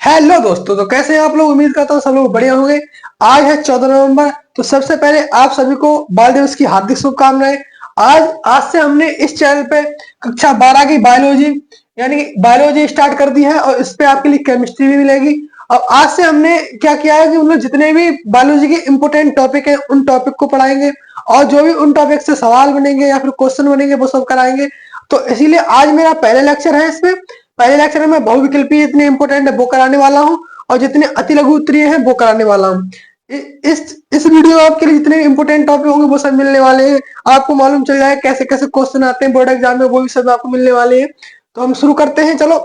Hello दोस्तों, तो कैसे हैं आप लोग। उम्मीद करता हूँ सब लोग बढ़िया होंगे। आज है 14 नवंबर। तो सबसे पहले आप सभी को बाल दिवस की हार्दिक शुभकामनाएं। आज से हमने इस चैनल पे कक्षा 12 की बायोलॉजी यानी कि बायोलॉजी स्टार्ट कर दी है और इस पे आपके लिए केमिस्ट्री भी मिलेगी। अब आज से हमने क्या किया है कि मतलब जितने भी बायोलॉजी के इंपोर्टेंट टॉपिक है उन टॉपिक को पढ़ाएंगे और जो भी उन टॉपिक से सवाल बनेंगे या फिर क्वेश्चन बनेंगे वो सब कराएंगे। तो इसीलिए आज मेरा पहला लेक्चर है। इसमें पहले लेक्चर में मैं बहुविकल्पीय जितने इंपोर्टेंट है वो कराने वाला हूँ और जितने अति लघु उत्तरीय हैं वो कराने वाला हूँ। इस वीडियो में आपके लिए जितने इंपोर्टेंट टॉपिक होंगे वो सब मिलने वाले हैं। आपको मालूम चल जाए कैसे कैसे क्वेश्चन आते हैं बोर्ड एग्जाम में, वो भी सब आपको मिलने वाले हैं। तो हम शुरू करते हैं, चलो।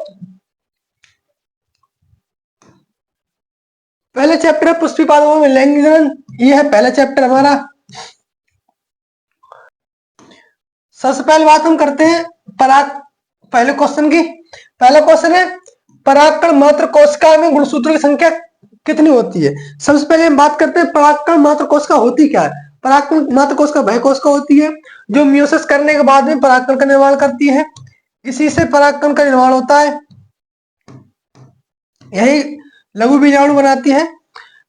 पहले चैप्टर है पुष्पी पादपों में लैंगिकरण। ये है पहला चैप्टर हमारा। सबसे पहले बात हम करते हैं पराग पहले क्वेश्चन की। पहला क्वेश्चन है परागकण मात्र कोशिका में गुणसूत्रों की संख्या कितनी होती है। सबसे पहले हम बात करते हैं परागकण मात्र कोशिका होती क्या है। परागकण मात्र कोशिका वह कोशिका होती है जो मियोसिस करने के बाद में परागकण का निर्माण करती है। इसी से परागकण का निर्माण होता है, यही लघु बीजाणु बनाती है।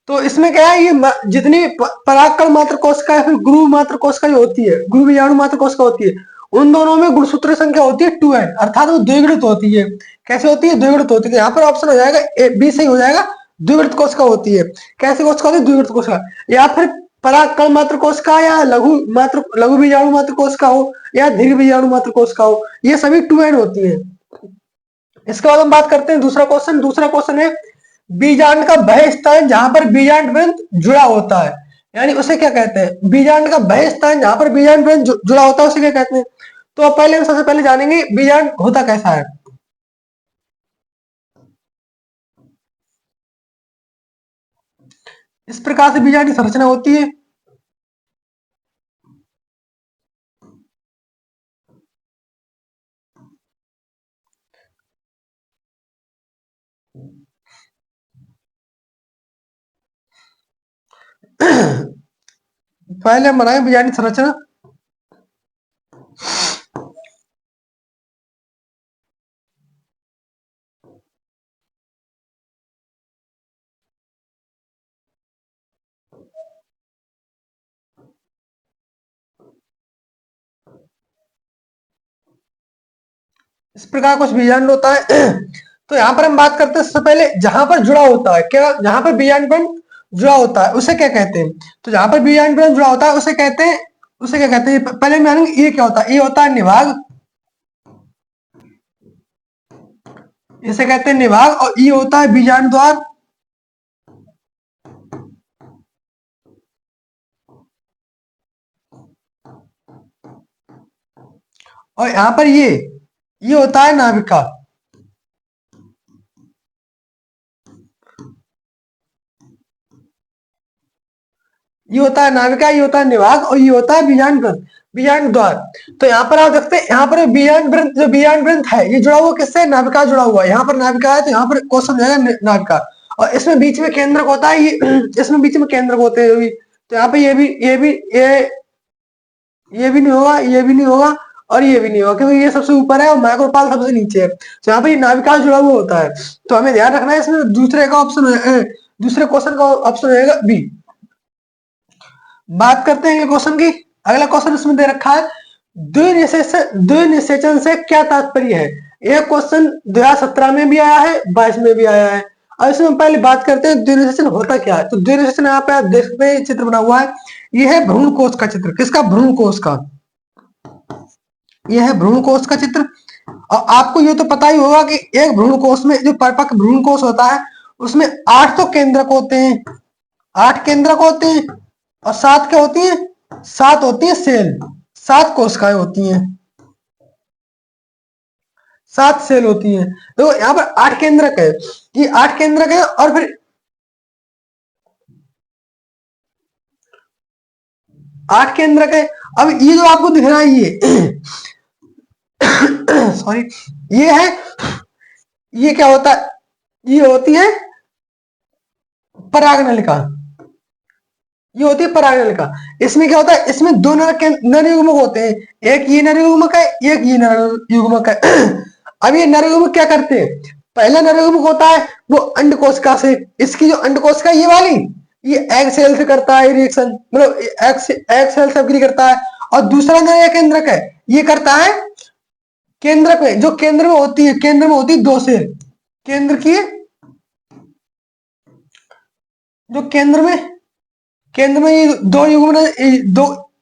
तो इसमें क्या है, ये जितनी परागकण मात्र कोशिका या फिर गुरु मात्र कोशिका होती है, गुरु बीजाणु मात्र कोशिका होती है, उन दोनों में गुणसूत्र संख्या होती है 2n, अर्थात वो द्विगुणित होती है। कैसे होती है? द्विगुणित होती है। यहाँ पर ऑप्शन हो जाएगा बी सही हो जाएगा, द्विगुणित कोशिका होती है। कैसी कोशिका होती है? द्विगुणित कोशिका। या फिर परागकण मात्र कोशिका या लघु बीजाणु मात्र कोशिका हो या दीर्घ बीजाणु मात्र कोशिका हो, ये सभी 2n होती है। इसके बाद हम बात करते हैं दूसरा क्वेश्चन। दूसरा क्वेश्चन है बीजांड का वह स्थान जहां पर बीजांड ग्रंथ जुड़ा होता है, यानी उसे क्या कहते हैं? बीजांड का वह स्थान जहां पर बीजांड ग्रंथ जुड़ा होता है उसे क्या कहते हैं? तो पहले हम सबसे पहले जानेंगे बीजांड होता कैसा है। इस प्रकार से बीजांड की संरचना होती है। पहले हम बनाए बीजांड की संरचना। इस प्रकार कुछ बीजांड होता है। तो यहाँ पर हम बात करते हैं सबसे पहले जहां पर जुड़ा होता है, क्या जहां पर बीजांड जुड़ा होता है उसे क्या कहते हैं? तो जहां पर बीजांड जुड़ा होता है उसे कहते हैं, उसे क्या कहते हैं? पहले मैं ये क्या होता है? ये होता है निभाग, इसे कहते हैं निभाग। और ये होता है बीजांड द्वार। और यहाँ पर ये होता है नाभिका। ये होता है नाभिका, ये होता है निभाग और ये होता है बीजांड ग्रंथ, बीजांड द्वार। तो यहाँ पर आप देखते हैं, यहाँ पर बीजांड ग्रंथ, जो बीजांड ग्रंथ है ये जुड़ा हुआ किससे? नाभिका जुड़ा हुआ है। यहाँ पर नाभिका है तो यहाँ पर क्वेश्चन जाएगा नाभिका। और इसमें बीच में केंद्रक होता है, ये इसमें बीच में केंद्रक होते हैं। तो यहाँ पे ये भी नहीं होगा, ये भी नहीं होगा और ये भी नहीं होगा, क्योंकि ये सबसे ऊपर है और माइक्रोपाल सबसे नीचे है। तो यहाँ पे ये नाभिका जुड़ा हुआ होता है। तो हमें ध्यान रखना है, इसमें दूसरे का ऑप्शन, दूसरे क्वेश्चन का ऑप्शन रहेगा बी। बात करते हैं क्वेश्चन की। अगला क्वेश्चन इसमें दे रखा है द्विनिषेचन से क्या तात्पर्य है। यह क्वेश्चन 2017 में भी आया है, 22 में भी आया है। और इसमें पहले बात करते हैं द्विनिषेचन होता क्या है। तो द्विनिषेचन यहाँ पे आप देख सकते हैं, चित्र बना हुआ है। यह है भ्रूण कोश का चित्र। किसका? भ्रूण कोश का। यह है भ्रूण कोश का चित्र। और आपको ये तो पता ही होगा कि एक भ्रूण कोश में, जो परिपक्व भ्रूण कोश होता है उसमें 8 तो केंद्रक होते हैं, 8 केंद्रक होते हैं और 7 क्या होती है? 7 होती है सेल, 7 कोशिकाएं होती हैं, 7 सेल होती हैं। तो यहाँ पर 8 केंद्रक है, ये 8 केंद्रक है। और फिर 8 केंद्रक है। अब ये जो आपको दिख रहा है ये सॉरी, ये है, ये क्या होता है? ये होती है परागनलिका, ये होती है परागनलिका। इसमें क्या होता है? इसमें दो नर युग्मक होते हैं, एक ये नर युग्मक है, एक ये नर युग्मक है। अब ये नर युग्मक क्या करते हैं? पहला नर युग्मक होता है वो अंडकोशिका से। इसकी जो अंडकोशिका ये वाली, ये एग सेल से करता है रिएक्शन, मतलब एग सेल से अग्री करता है। और दूसरा नर केंद्रक है, ये करता है केंद्रक में, जो केंद्र में होती है, केंद्र में होती है दो सेल, केंद्र की, जो केंद्र में ये दो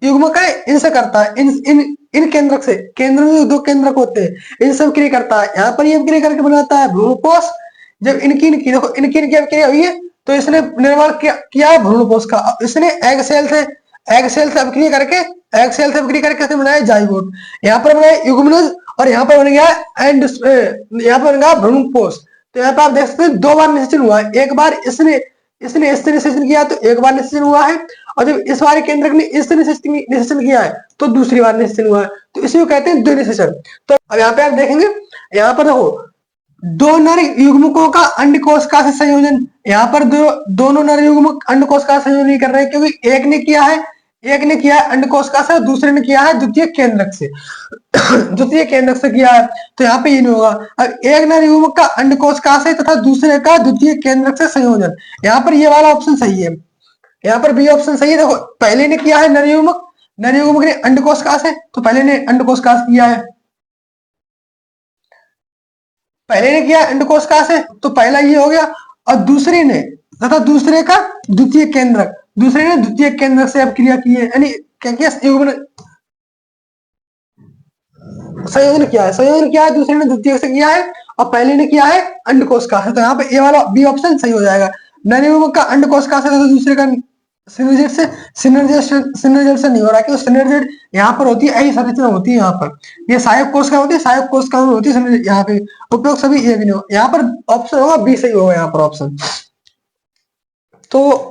युग्मक है, इनसे करता है, इन केंद्रक से, केंद्र में दो केंद्रक होते हैं, इन सब क्रिया करता है। यहाँ पर ये क्रिया करके बनाता है भ्रूणपोष। जब इनकी देखो, इनकी क्रिया हुई है तो इसने निर्माण किया भ्रूणपोष का। इसने एग सेल से अभिक्रिया करके, एग सेल से अभिक्रिया करके कैसे बनाया जाइगोट। यहाँ पर बनाया युग्मनज, और यहाँ पर बन गया यहाँ पर बन गया भ्रूणपोष। तो यहाँ पर आप देख सकते हैं दो बार निषेचन हुआ है, एक बार इसने इससे निषेचन किया तो एक बार निषेचन हुआ है, और जब इस बार केंद्रक ने इससे निषेचन किया है तो दूसरी बार निषेचन हुआ है, तो इसी को कहते हैं द्विनिषेचन। तो अब यहाँ पे आप देखेंगे, यहाँ पर देखो दो नर युग्मकों का अंडकोशिका से संयोजन। यहाँ पर दोनों नर युग्मक अंडकोशिका से संयोजन नहीं कर रहे हैं, क्योंकि एक ने किया है अंडकोशिका से, दूसरे ने किया है द्वितीय केंद्रक से द्वितीय केंद्रक से किया है, तो यहाँ पे ये नहीं होगा। अब एक नर युग्मक का अंडकोशिका से तथा दूसरे का द्वितीय केंद्रक से संयोजन, यहाँ पर ये वाला ऑप्शन सही है, यहाँ पर बी ऑप्शन सही है। देखो पहले ने किया है नर युग्मक ने अंडकोशिका से, तो पहले ने अंडकोशिका से किया है, पहले ने किया अंडकोशिका से, तो पहला ये हो गया। और दूसरे ने तथा दूसरे का द्वितीय केंद्रक, दूसरे ने द्वितीय केंद्रक से अब क्रिया की है, यानी क्या किया, संयोजन किया है, दूसरे ने द्वितीय से किया है, और पहले ने किया है अंडकोशिका से। तो यहाँ पे ये वाला बी ऑप्शन सही हो जाएगा। नर युग्मक का अंडकोशिका से तथा दूसरे का सिनर्जेट से नहीं हो रहा, क्योंकि सिनर्जेट यहाँ पर होती है, ऐसी संरचना होती है यहाँ पर, ये सहायक कोशिका होती है, सहायक कोशिका होती है यहाँ पे, उपयोग सभी ये भी नहीं हो। यहाँ पर ऑप्शन होगा बी सही होगा यहाँ पर ऑप्शन। तो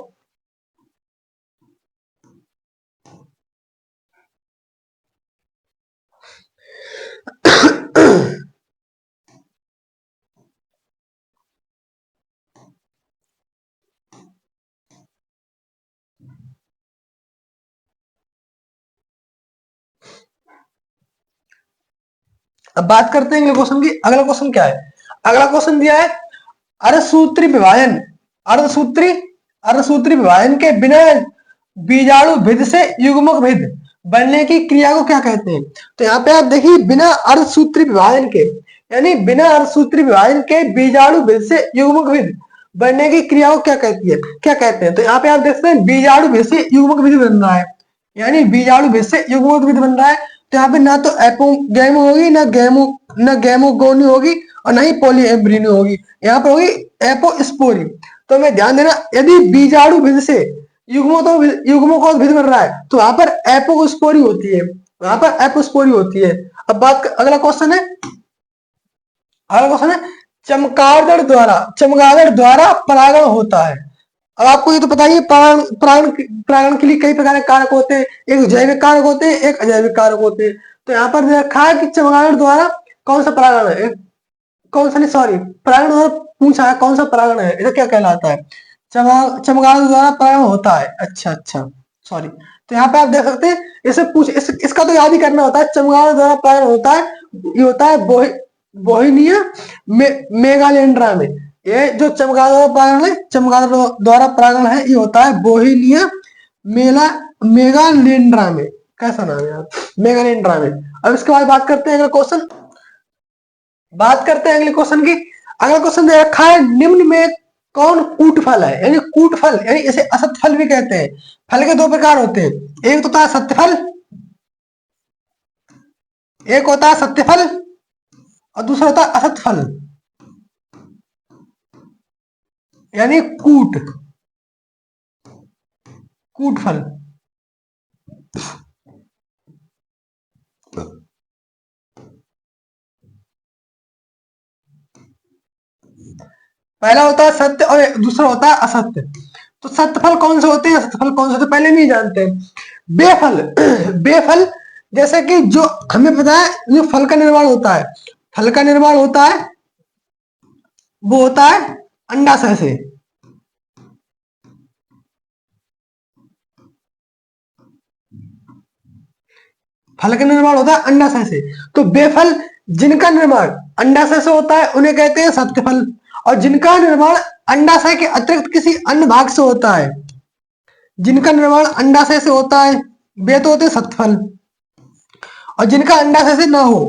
अब बात करते हैं अगले क्वेश्चन की। अगला क्वेश्चन क्या है, अगला क्वेश्चन दिया है अर्धसूत्री विभाजन, अर्धसूत्री विभाजन के बिना बीजाणु भेद से युग्मक भेद बनने की क्रिया को क्या कहते हैं। तो यहाँ पे आप देखिए, बिना अर्धसूत्री विभाजन के, यानी बिना अर्धसूत्री विभाजन के बीजाणु भेद से युग्मक भेद बनने की क्रिया को क्या कहते हैं। तो यहाँ पे आप देख सकते हैं बीजाणु भेद से युग्मक भेद बन रहा है, यानी बीजाणु भेद से युग्मक भेद बन रहा है। तो यहाँ पे ना तो एपोगैम होगी, ना गैमोगोनी होगी, और ना ही पॉलीएम्ब्रियोनी होगी, यहाँ पर होगी एपोस्पोरी। तो हमें ध्यान देना, यदि बीजाणु भेद से युग्मों को भेद बन रहा है तो वहां पर एपोस्पोरी होती है, वहां पर एपोस्पोरी होती है। अब बात अगला क्वेश्चन है चमगादड़ द्वारा परागण होता है। अब आपको ये तो पता ही है, परागण के लिए कई प्रकार के कारक होते हैं, एक जैविक कारक होते हैं, एक अजैविक कारक होते हैं। तो यहाँ पर रखा है कि चमगादड़ द्वारा कौन सा परागण है, परागण द्वारा पूछा है कौन सा परागण है, इसे क्या कहलाता है, चमगादड़ द्वारा परागण होता है। अच्छा, सॉरी। तो यहाँ पे आप देख सकते हैं, इसका तो याद ही करना होता है, चमगादड़ द्वारा परागण होता है, ये होता है बोहिनिया मेगालेंड्रा में। ये जो चमगादड़ द्वारा परागण है, ये होता है बोहिनिया मेगालेंड्रा में। कैसा नाम है यार, मेगालेंड्रा में। अब इसके बाद बात करते हैं अगले क्वेश्चन की। अगला क्वेश्चन दे रखा है, निम्न में कौन कूट फल है, यानी कूट फल, यानी इसे असत फल भी कहते हैं। फल के दो प्रकार होते हैं, एक तो होता है सत्य फल, एक होता है सत्य फल, और दूसरा होता है असत फल, यानी कूट फल। पहला होता है सत्य और दूसरा होता है असत्य। तो सत्य फल कौन से होते हैं, असत्य फल कौन से होते हैं, पहले नहीं जानते। बेफल जैसे कि जो हमें पता है, जो फल का निर्माण होता है, वो होता है अंडाशय से। फल का निर्माण होता है अंडाशय से। तो बेफल जिनका निर्माण अंडाशय से होता है उन्हें कहते हैं सत्य फल, और जिनका निर्माण अंडाशय के अतिरिक्त किसी अन्य भाग से होता है। जिनका निर्माण अंडाशय से होता है वे तो होते सत्फल, और जिनका अंडाशय से ना हो,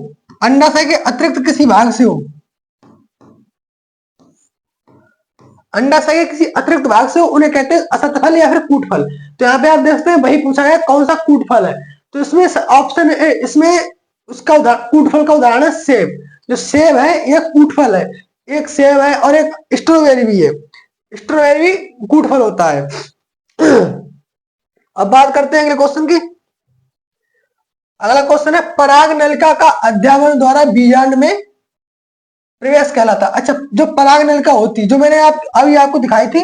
अंडाशय के अतिरिक्त किसी भाग से हो, अंडाशय के किसी अतिरिक्त भाग से हो, उन्हें कहते हैं असतफल या फिर कूटफल। तो यहाँ पे आप देखते हैं वही पूछा गया कौन सा कूटफल है, तो इसमें ऑप्शन ए, इसमें उसका कूटफल का उदाहरण है सेब। जो सेब है यह कूटफल है, एक सेब है और एक स्ट्रॉबेरी भी है, स्ट्रॉबेरी भी कूटफल होता है। अब बात करते हैं अगले क्वेश्चन की। अगला क्वेश्चन है पराग नलिका का अध्यावरण द्वारा बीजांड में प्रवेश कहलाता। अच्छा, जो पराग नलिका होती जो मैंने अभी आपको दिखाई थी,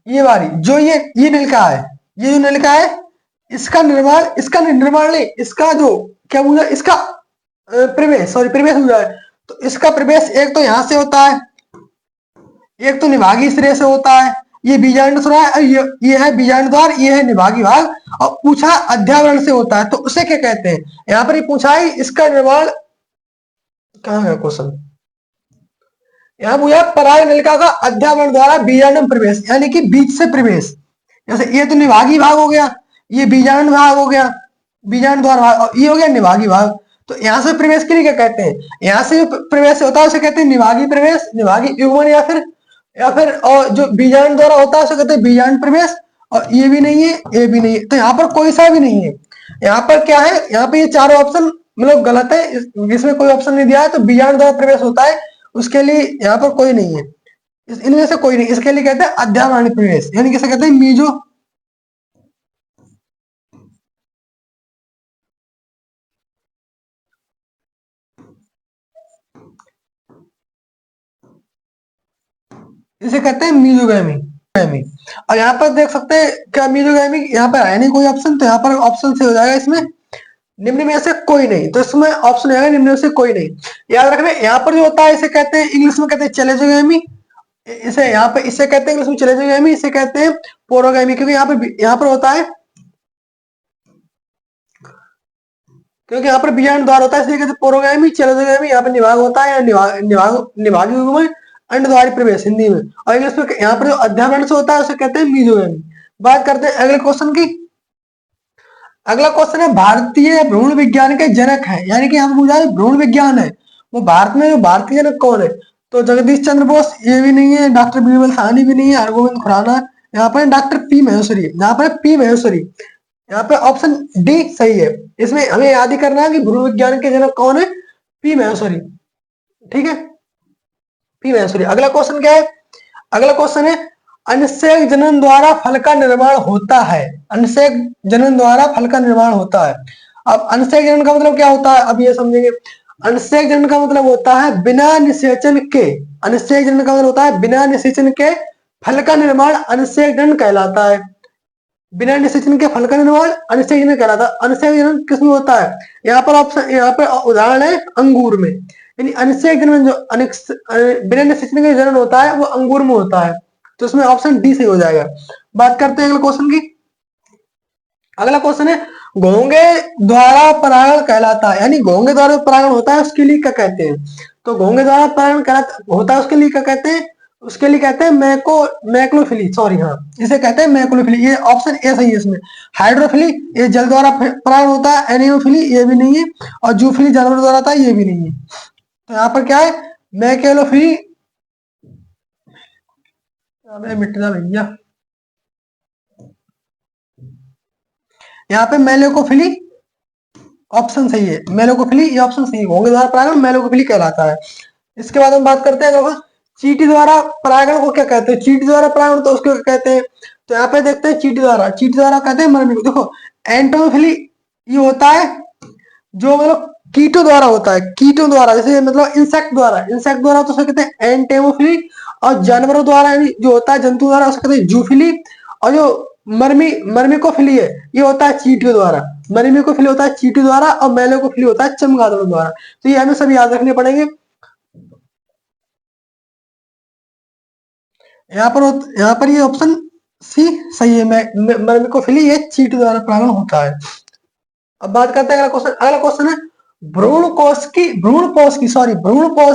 ये वाली जो ये नलिका है, ये जो नलिका है इसका निर्माण नहीं, इसका जो क्या बोला, इसका प्रवेश हो जाए, तो इसका प्रवेश एक तो यहां से होता है, एक तो निभागी सिरे से होता है, ये बीजांड सुरा है, ये है बीजांड द्वार, ये है निभागी भाग, और पूछा अध्यावरण से होता है, तो उसे क्या कहते हैं। यहाँ पर ही पूछा है इसका निर्माण, कहाँ है क्वेश्चन, यहाँ पूछा पराग नलिका का अध्यावरण द्वारा बीजांड में प्रवेश, यानी कि बीज से प्रवेश। जैसे ये तो निभागी भाग हो गया, ये बीजांड भाग हो गया, बीजांड द्वार भाग, और ये हो गया निभागी भाग। तो यहाँ से प्रवेश के लिए क्या कहते हैं, यहाँ से प्रवेश होता है उसे कहते हैं निभागी प्रवेश, निभागी युग्मन, या फिर और जो बीजांड द्वारा होता है उसे कहते हैं बीजांड प्रवेश। और ये भी नहीं है, ये भी नहीं है, तो यहाँ पर कोई सा भी नहीं है। यहाँ पर क्या है, यहाँ पे ये चारों ऑप्शन मतलब गलत है, इसमें कोई ऑप्शन नहीं दिया है, तो बीजांड द्वारा प्रवेश होता है, उसके लिए यहाँ पर कोई नहीं है, इनमें से कोई नहीं। इसके लिए कहते हैं अध्यावरण प्रवेश, यानी किसे कहते हैं मीजो। इसे कहते हैं मीजोगैमी। और यहाँ पर देख सकते हैं क्या मीजोगैमी, यहाँ पर है नहीं कोई ऑप्शन, तो यहाँ पर ऑप्शन से हो जाएगा इसमें निम्न में से कोई नहीं, तो इसमें ऑप्शन आएगा निम्न में से कोई नहीं। याद रखना, यहाँ पर जो होता है इसे कहते हैं इंग्लिश में कहते हैं चलेजोगैमी, इसे यहाँ पे इसे कहते हैं इंग्लिश में चलेजोगैमी, इसे कहते हैं पोरोगैमी, क्योंकि यहाँ पर होता है, क्योंकि यहाँ पर बीजांड द्वार होता है, इसलिए कहते हैं पोरोगैमी, चलेजोगैमी। यहाँ पर निभाग होता है, निभागी युग्म, अंडद्वारी प्रवेश हिंदी में, और इंग्लिश में यहाँ पर जो अध्यावरण से होता है उसे कहते हैं मीजोगैमी। बात करते हैं अगले क्वेश्चन की। अगला क्वेश्चन है भारतीय भ्रूण विज्ञान के जनक है, यानी कि हम पूछा भ्रूण विज्ञान है वो भारत में जो भारतीय जनक कौन है, तो जगदीश चंद्र बोस ये भी नहीं है, डॉक्टर बीरबल साहनी भी नहीं है, हरगोविंद खुराना, यहाँ पर डॉक्टर पी महेश्वरी, यहाँ पर पी महेश्वरी, यहाँ पे ऑप्शन डी सही है। इसमें हमें याद ही करना है कि भ्रूण विज्ञान के जनक कौन है, पी महेश्वरी, ठीक है, पी महेश्वरी। अगला क्वेश्चन क्या है, अगला क्वेश्चन है अनसेक जनन द्वारा फल का निर्माण होता है। अनसेक जनन द्वारा फल का निर्माण होता है। अब अनसेक जनन का मतलब क्या होता है, अब ये समझेंगे। अनसेक जनन का मतलब होता है बिना निषेचन के, अनसेक जनन का मतलब होता है बिना निषेचन के फल का निर्माण अनसेक जनन कहलाता है। बिना निषेचन के फल का निर्माण अनसेक जनन कहलाता है। अनसेक जनन किसमें होता है, यहाँ पर ऑप्शन, यहाँ पर उदाहरण है अंगूर में, यानी अनसेक जनन जो बिना निषेचन का जनन होता है वो अंगूर में होता है, तो इसमें ऑप्शन डी सही हो जाएगा। बात करते हैं अगले क्वेश्चन की। अगला क्वेश्चन है घोंगे द्वारा परागण कहलाता है, यानी घोंगे द्वारा परागण होता है उसके लिए क्या कहते हैं, तो घोंगे द्वारा परागण होता है उसके लिए क्या कहते हैं, उसके लिए कहते हैं मैक्लोफिली, सॉरी हाँ, इसे कहते हैं मैक्लोफिली। ये ऑप्शन ए सही है इसमें। हाइड्रोफिली ये जल द्वारा परागण होता है, एनियोफिली ये भी नहीं है, और जूफिली जानवर द्वारा होता है, ये भी नहीं है। तो यहाँ पर क्या है, मैक्लोफिली, मिटना भैया, यहाँ पे मेलेकोफिली ऑप्शन सही है, मेलेकोफिली ये ऑप्शन सही है, घोंगे द्वारा परागण मेलेकोफिली कहलाता है। इसके बाद हम बात करते हैं चींटी द्वारा परागण को क्या कहते हैं, चींटी द्वारा परागण तो उसको क्या कहते हैं, तो यहाँ पे देखते हैं चींटी द्वारा कहते हैं मरने को। देखो एंटोफिली ये होता है जो मतलब कीटों द्वारा होता है, कीटों द्वारा, जैसे मतलब इंसेक्ट द्वारा तो उसे कहते हैं एंटेमोफिली, और जानवरों द्वारा यानी जो होता है जंतु द्वारा उसे कहते हैं जूफिली, और जो मर्मिकोफिली है ये होता है चींटियों द्वारा, मर्मिकोफिली होता है चींटी द्वारा, और मेलेकोफिली होता है चमगादड़ों द्वारा। तो ये हमें सब याद रखने पड़ेंगे। यहाँ पर ये ऑप्शन सी सही है, मर्मिकोफिली ये चींटी द्वारा परागण होता है। अब बात करते हैं अगला क्वेश्चन है भ्रूण कोश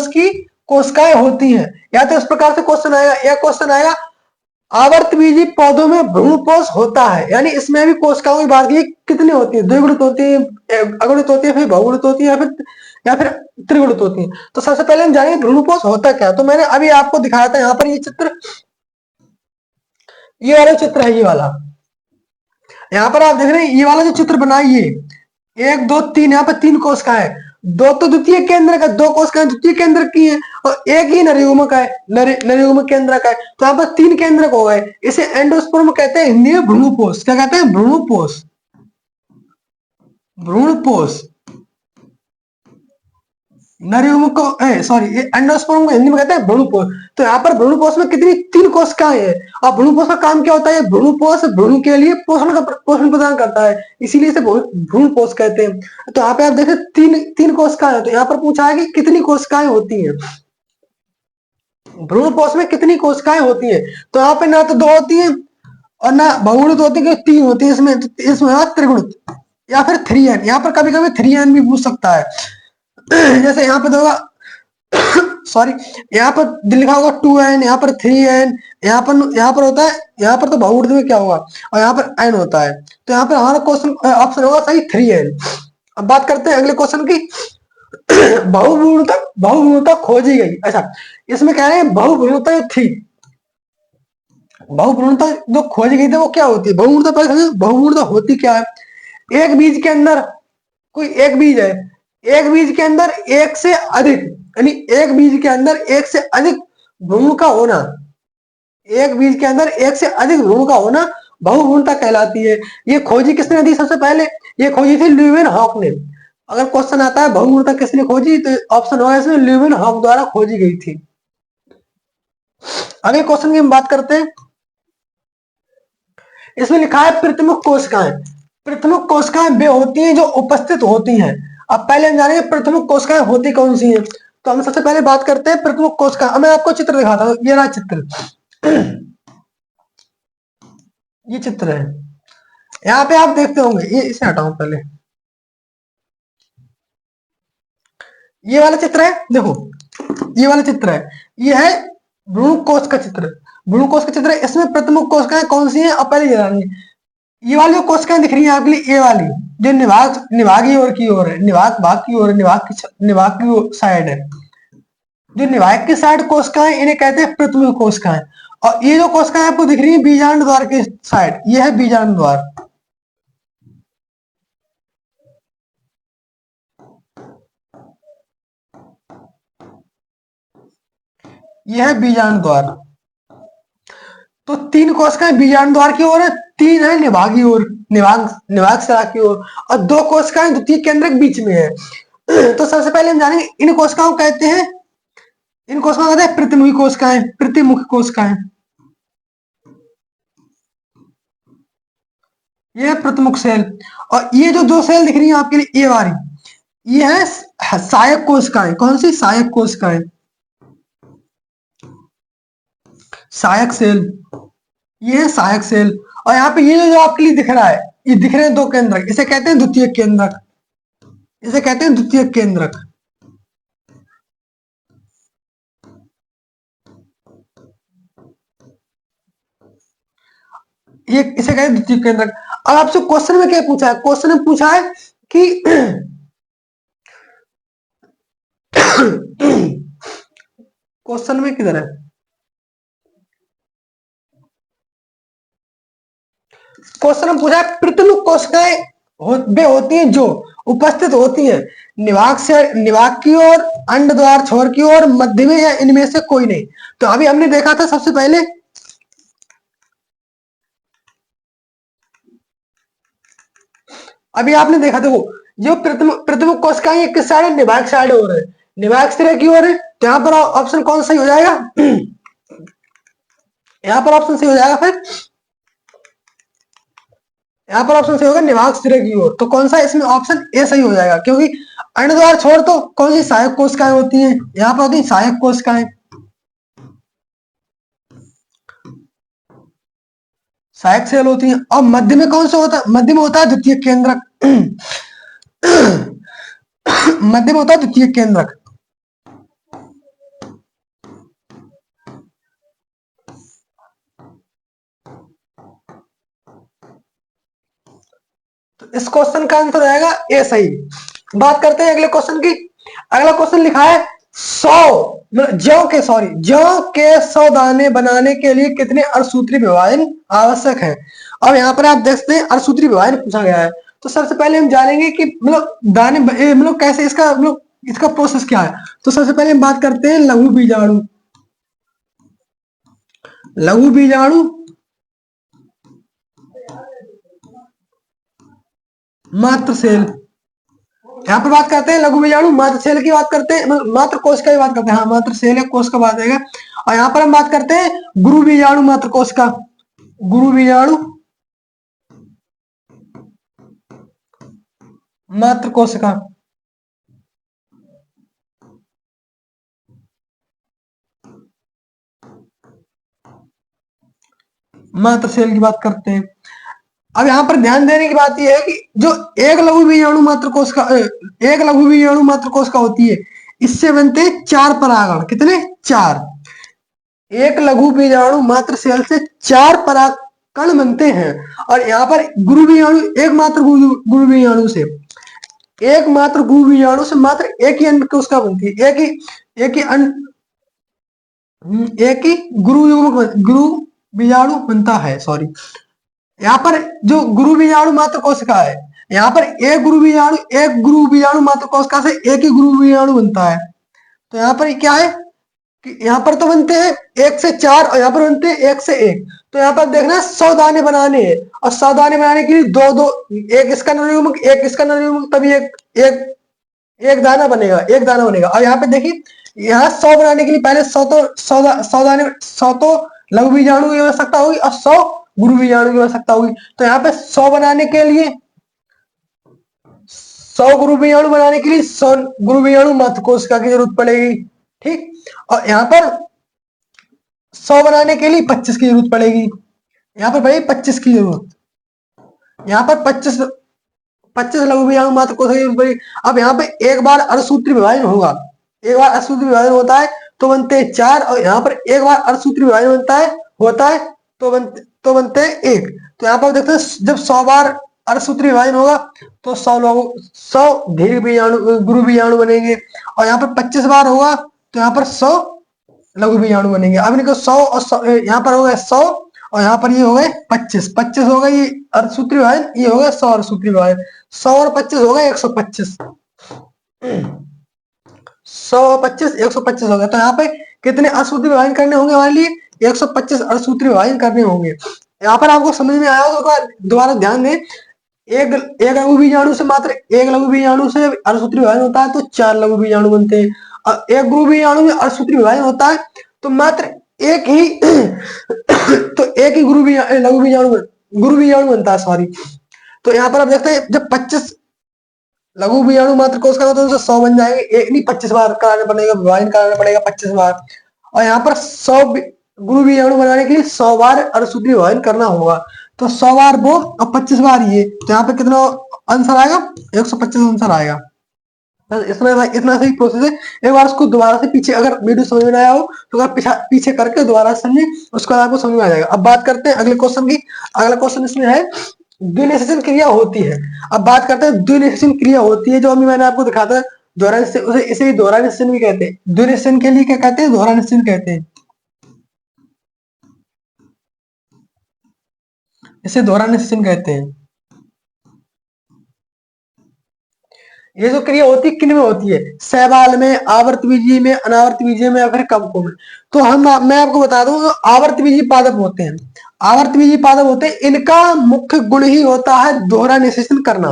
की कोशिकाएं होती हैं। या तो इस प्रकार से क्वेश्चन आएगा, या क्वेश्चन आएगा आवर्तबीजी पौधों में भ्रूणपोष होता है, यानी इसमें भी कोशिकाओं की बात की कितनी होती है, द्विगुणित होती है, अगुणित होती है, फिर बहुगुणित होती है, या फिर त्रिगुणित होती है। तो सबसे पहले हम जानेंगे भ्रूणपोष होता क्या। तो मैंने अभी आपको दिखाया था यहाँ पर ये चित्र, ये वाला चित्र है, ये वाला यहाँ पर आप देख रहे हैं, ये वाला जो चित्र बना है, ये 1 2 3, यहाँ पर 3 कोशिकाएं, 2 तो द्वितीय केंद्र का, 2 कोशिकाएं द्वितीय केंद्र की है, और एक ही नरयुग्मक है, नरयुग्मक केंद्र का है। तो यहाँ पर 3 केंद्रक हो गए। इसे एंडोस्पर्म कहते हैं, हिंदी में भ्रूणपोष। क्या कहते हैं? भ्रूणपोष। भ्रूणपोष नरयुग्मक को, सॉरी, एंडोस्पर्म को हिंदी में कहते हैं भ्रूणपोष। तो यहाँ पर भ्रूणपोष में कितनी 3 कोशिकाएं हैं। और भ्रूणपोष का काम क्या होता है? भ्रूणपोष भ्रूण के लिए पोषण प्रदान करता है, इसीलिए इसे भ्रूणपोष कहते हैं। तो यहाँ पे आप देखें, तीन कोशिकाएं। तो यहाँ पर पूछा है कि कितनी कोशिकाएं होती हैं, भ्रूणपोष में कितनी कोशिकाएं होती है। तो यहाँ पे ना तो 2 होती है और ना बहुगुणित होती है, 3 होती है इसमें। तो इसमें त्रिगुणित या फिर 3n। यहाँ पर कभी कभी 3n भी पूछ सकता है। जैसे यहाँ पे होगा सॉरी, यहाँ पर लिखा होगा 2n, यहाँ पर 3n, यहाँ पर होता है, यहाँ पर तो बहुगुणित में क्या होगा, और यहाँ पर n होता है। तो यहाँ पर हमारा क्वेश्चन ऑप्शन होगा सही 3n। अब बात करते हैं अगले क्वेश्चन की। बहुभ्रूणता खोजी गई। अच्छा, इसमें कह रहे हैं बहुभ्रूणता जो थी, बहुभ्रूणता जो खोजी गई थी वो क्या होती है? बहुभ्रूणता होती क्या है? एक बीज के अंदर, कोई एक बीज है, एक बीज के अंदर एक से अधिक, यानी एक बीज के अंदर एक से अधिक भ्रूण का होना, एक बीज के अंदर एक से अधिक भ्रूण का होना बहुभ्रूणता कहलाती है। ये खोजी किसने दी सबसे पहले? ये खोजी थी ल्यूवेनहॉक ने। अगर क्वेश्चन आता है बहुभ्रूणता किसने खोजी, तो ऑप्शन होगा इसमें ल्यूवेनहॉक द्वारा खोजी गई थी। अगले क्वेश्चन की हम बात करते हैं। इसमें लिखा है प्रतिमुख कोशिकाएं। प्रतिमुख कोशिकाएं वे होती हैं जो उपस्थित होती हैं। अब पहले हम जानेंगे प्रतिमुख कोशिकाएं होती कौन सी हैं। तो हम सबसे पहले बात करते हैं प्रतिमुख कोशिका। मैं आपको चित्र दिखाता हूँ, ये रहा चित्र। ये चित्र है, यहाँ पे आप देखते होंगे, ये इसे हटाऊं पहले, ये वाला चित्र है, देखो ये वाला चित्र है, ये है भ्रूण कोश का चित्र। भ्रूण कोश का चित्र है, इसमें प्रमुख कोशिकाएं कौन सी हैं अब पहले जानेंगे। ये वाली जो कोशिकाएं दिख रही है आपके लिए, ये वाली जो निभागीय ओर की ओर है, निभाग भाग की ओर है, निभाग की साइड है, जो निभाग की साइड कोशिकाएं इन्हें कहते हैं प्रमुख कोशिकाएं। और ये जो कोशिकाएं आपको दिख रही है बीजांड द्वार के साइड, ये है बीजांड द्वार। यह है बीजांड द्वार। तो 3 कोशिकाएं बीजांड द्वार की ओर है, 3 है निभागी ओर, निभाग सरा की ओर, और 2 कोशिकाएं द्वितीय केंद्रक बीच में है। तो सबसे पहले हम जानेंगे इन कोशिकाओं कहते हैं, इन कोशिकाओं कहते हैं प्रतिमुखी कोशिकाएं। प्रतिमुखी कोशिकाएं, ये है प्रमुख सेल। और ये जो 2 सेल दिख रही है आपके लिए, ये वाली, ये है सहायक कोशिकाएं। कौन सी? सहायक कोशिकाएं, सहायक सेल, ये है सहायक सेल। और यहाँ पे ये जो आपके लिए दिख रहा है, ये दिख रहे हैं 2 केंद्रक, इसे कहते हैं द्वितीय केंद्रक, इसे कहते हैं द्वितीय केंद्रक। ये इसे कहते हैं द्वितीय केंद्रक। अब आपसे क्वेश्चन में क्या पूछा है? क्वेश्चन में पूछा है कि क्वेश्चन में किधर है? क्वेश्चन में पूछा है प्रतिमुख कोशिकाएं वे होती हैं जो उपस्थित होती हैं निवाक की ओर, अंड द्वार छोर की ओर, मध्य में, या इनमें से कोई नहीं। तो अभी हमने देखा था सबसे पहले, अभी आपने देखा देखो, जो प्रतिमुख कोशिकाएं ये किस साइड है? निभाग साइड हो रहा है, निभाग सिरे की ओर है। तो यहाँ पर ऑप्शन कौन सही हो जाएगा? यहाँ पर ऑप्शन सही हो जाएगा, फिर यहाँ पर ऑप्शन सही होगा निभाग सिरे की ओर। तो कौन सा? इसमें ऑप्शन ए सही हो जाएगा, क्योंकि अंड द्वार छोड़ तो कौन सी सहायक कोशिकाएं होती हैं? यहाँ पर होती है सहायक कोशिकाएं, सहायक सेल होती हैं। और मध्य में कौन सा होता है? मध्य में होता है द्वितीय केंद्रक। मध्य में होता है द्वितीय केंद्रक। तो इस क्वेश्चन का आंसर आएगा ए सही। बात करते हैं अगले क्वेश्चन की। अगला क्वेश्चन लिखा है 100 दाने बनाने के लिए कितने अर्धसूत्री विभाजन आवश्यक है। अब यहाँ पर आप देखते हैं अर्धसूत्री विभाजन पूछा गया है। तो सबसे पहले हम जानेंगे कि दाने कैसे, इसका प्रोसेस क्या है। तो सबसे पहले हम बात करते हैं लघु बीजाणु। लघु बीजाणु मात्र सेल, यहाँ पर बात करते हैं लघु बीजाणु मात्र सेल की बात करते हैं, मात्र कोश का बात करते हैं। हाँ, मात्र सेल है, कोश का बात आएगा। और यहाँ पर हम बात करते हैं गुरु बीजाणु मात्र कोश का। गुरु बीजाणु मात्र कोश का। मात्र सेल की बात करते हैं। अब यहाँ पर ध्यान देने की बात यह है कि जो एक लघु बीजाणु मात्र कोश का, एक लघु बीजाणु मात्र कोश का होती है, इससे बनते हैं 4 परागण। कितने? 4। एक लघु बीजाणु मात्र सेल से 4 परागकण बनते हैं। और यहाँ पर गुरु बीजाणु एकमात्र गुरु बीजाणु से, एकमात्र गुरु बीजाणु से मात्र एक ही अंड कोशिका बनती है। एक ही गुरु बीजाणु बनता है। सॉरी, यहाँ पर जो गुरु बीजाणु मात्र कोशिका है, यहाँ पर एक गुरु बीजाणु मात्र कोशिका से एक ही गुरु बीजाणु बनता है। तो यहाँ पर क्या है कि यहाँ पर तो बनते हैं 1 से 4 और यहाँ पर बनते हैं 1 से 1। तो यहाँ पर देखना 100 दाने बनाने हैं और 100 दाने बनाने के लिए दो एक इसका नरयुग्मक एक इसका नरयुग्मक, तभी एक दाना बनेगा, एक दाना बनेगा। और यहाँ पे देखिए, यहाँ 100 बनाने के लिए पहले 100 तो लघु बीजाणु की आवश्यकता होगी और 100 गुरु बीजाणु की आवश्यकता होगी। तो यहाँ पे 100 बनाने के लिए 100 गुरु बीजाणु बनाने के लिए 100 गुरु बीजाणु मात्र कोशिका की जरूरत पड़ेगी। ठीक, और यहाँ पर 100 बनाने के लिए 25 की जरूरत पड़ेगी। यहाँ पर भाई 25 की जरूरत, यहाँ पर 25 लघु बीजाणु मात्र कोशिका की जरूरत पड़ेगी। अब यहाँ पे एक बार अर्धसूत्री विभाजन होगा, एक बार अर्धसूत्री विभाजन होता है तो बनते हैं 4, और यहाँ पर एक बार अर्धसूत्री विभाजन होता है तो बनते हैं 1। तो यहाँ पर देखते हैं जब 100 बार अर्धसूत्री विभाजन होगा तो 100 दीर्घ बीजाणु गुरु बीजाणु बनेंगे। और यहाँ पर 25 बार होगा तो यहाँ पर 100 लघु बीजाणु बनेंगे। अब इनको 100 और 100, यहाँ पर हो गए 100 और यहाँ पर ये हो गए 25 हो गए ये अर्धसूत्री विभाजन, ये हो गया 100 अर्धसूत्री विभाजन। 100 और 25 हो गए 125, 100 और 25 125 हो गया। तो यहाँ पे कितने अर्धसूत्री विभाजन करने होंगे हमारे लिए? 125 अर्धसूत्री विभाजन करने होंगे। यहाँ पर आपको समझ में आया होगा, दोबारा ध्यान दें। एक लघु बीजाणु से मात्र एक लघु बीजाणु से अर्धसूत्री विभाजन होता है तो 4 लघु बीजाणु बनते हैं। और एक गुरु बीजाणु में अर्धसूत्री विभाजन होता है तो मात्र एक ही तो एक ही गुरु बीजाणु बनता है। सॉरी, तो यहाँ पर आप देखते हैं जब 25 लघु बीजाणु मात्र कोशिका होता है तो 100 बन जाएंगे। एक नहीं, 25 बार कराना पड़ेगा, विभाजन कराना पड़ेगा 25 बार। और यहाँ पर 100 गुरु बीजाणु बनाने के लिए 100 बार अर्धसूत्री विभाजन करना होगा। तो 100 बार वो और 25 बार ये, तो यहाँ पे कितना आंसर आएगा? 125 आंसर आएगा। इतना सही प्रोसेस है। एक बार उसको दोबारा से पीछे, अगर वीडियो समझ में आया हो तो अगर पीछे करके दोबारा समझे, उसके बाद आपको समझ में आ जाएगा। अब बात करते हैं अगले क्वेश्चन की। अगला क्वेश्चन इसमें है द्विनिषेचन क्रिया होती है। अब बात करते हैं द्विनिषेचन क्रिया होती है, जो अभी मैंने आपको दिखा था दोहरा निषेचन, इसे दोहरा निषेचन भी कहते हैं। द्विनिषेचन के लिए क्या कहते हैं? दोहरा निषेचन कहते हैं, इसे दोहरा निषेचन कहते हैं। ये जो क्रिया होती है किन में होती है? शैवाल में, आवर्तबीजीय में, अनावर्तबीजीय में या फिर कवकों में। तो मैं आपको बता दूं, जो आवर्तबीजीय पादप होते हैं, आवर्तबीजीय पादप होते हैं, इनका मुख्य गुण ही होता है दोहरा निषेचन करना।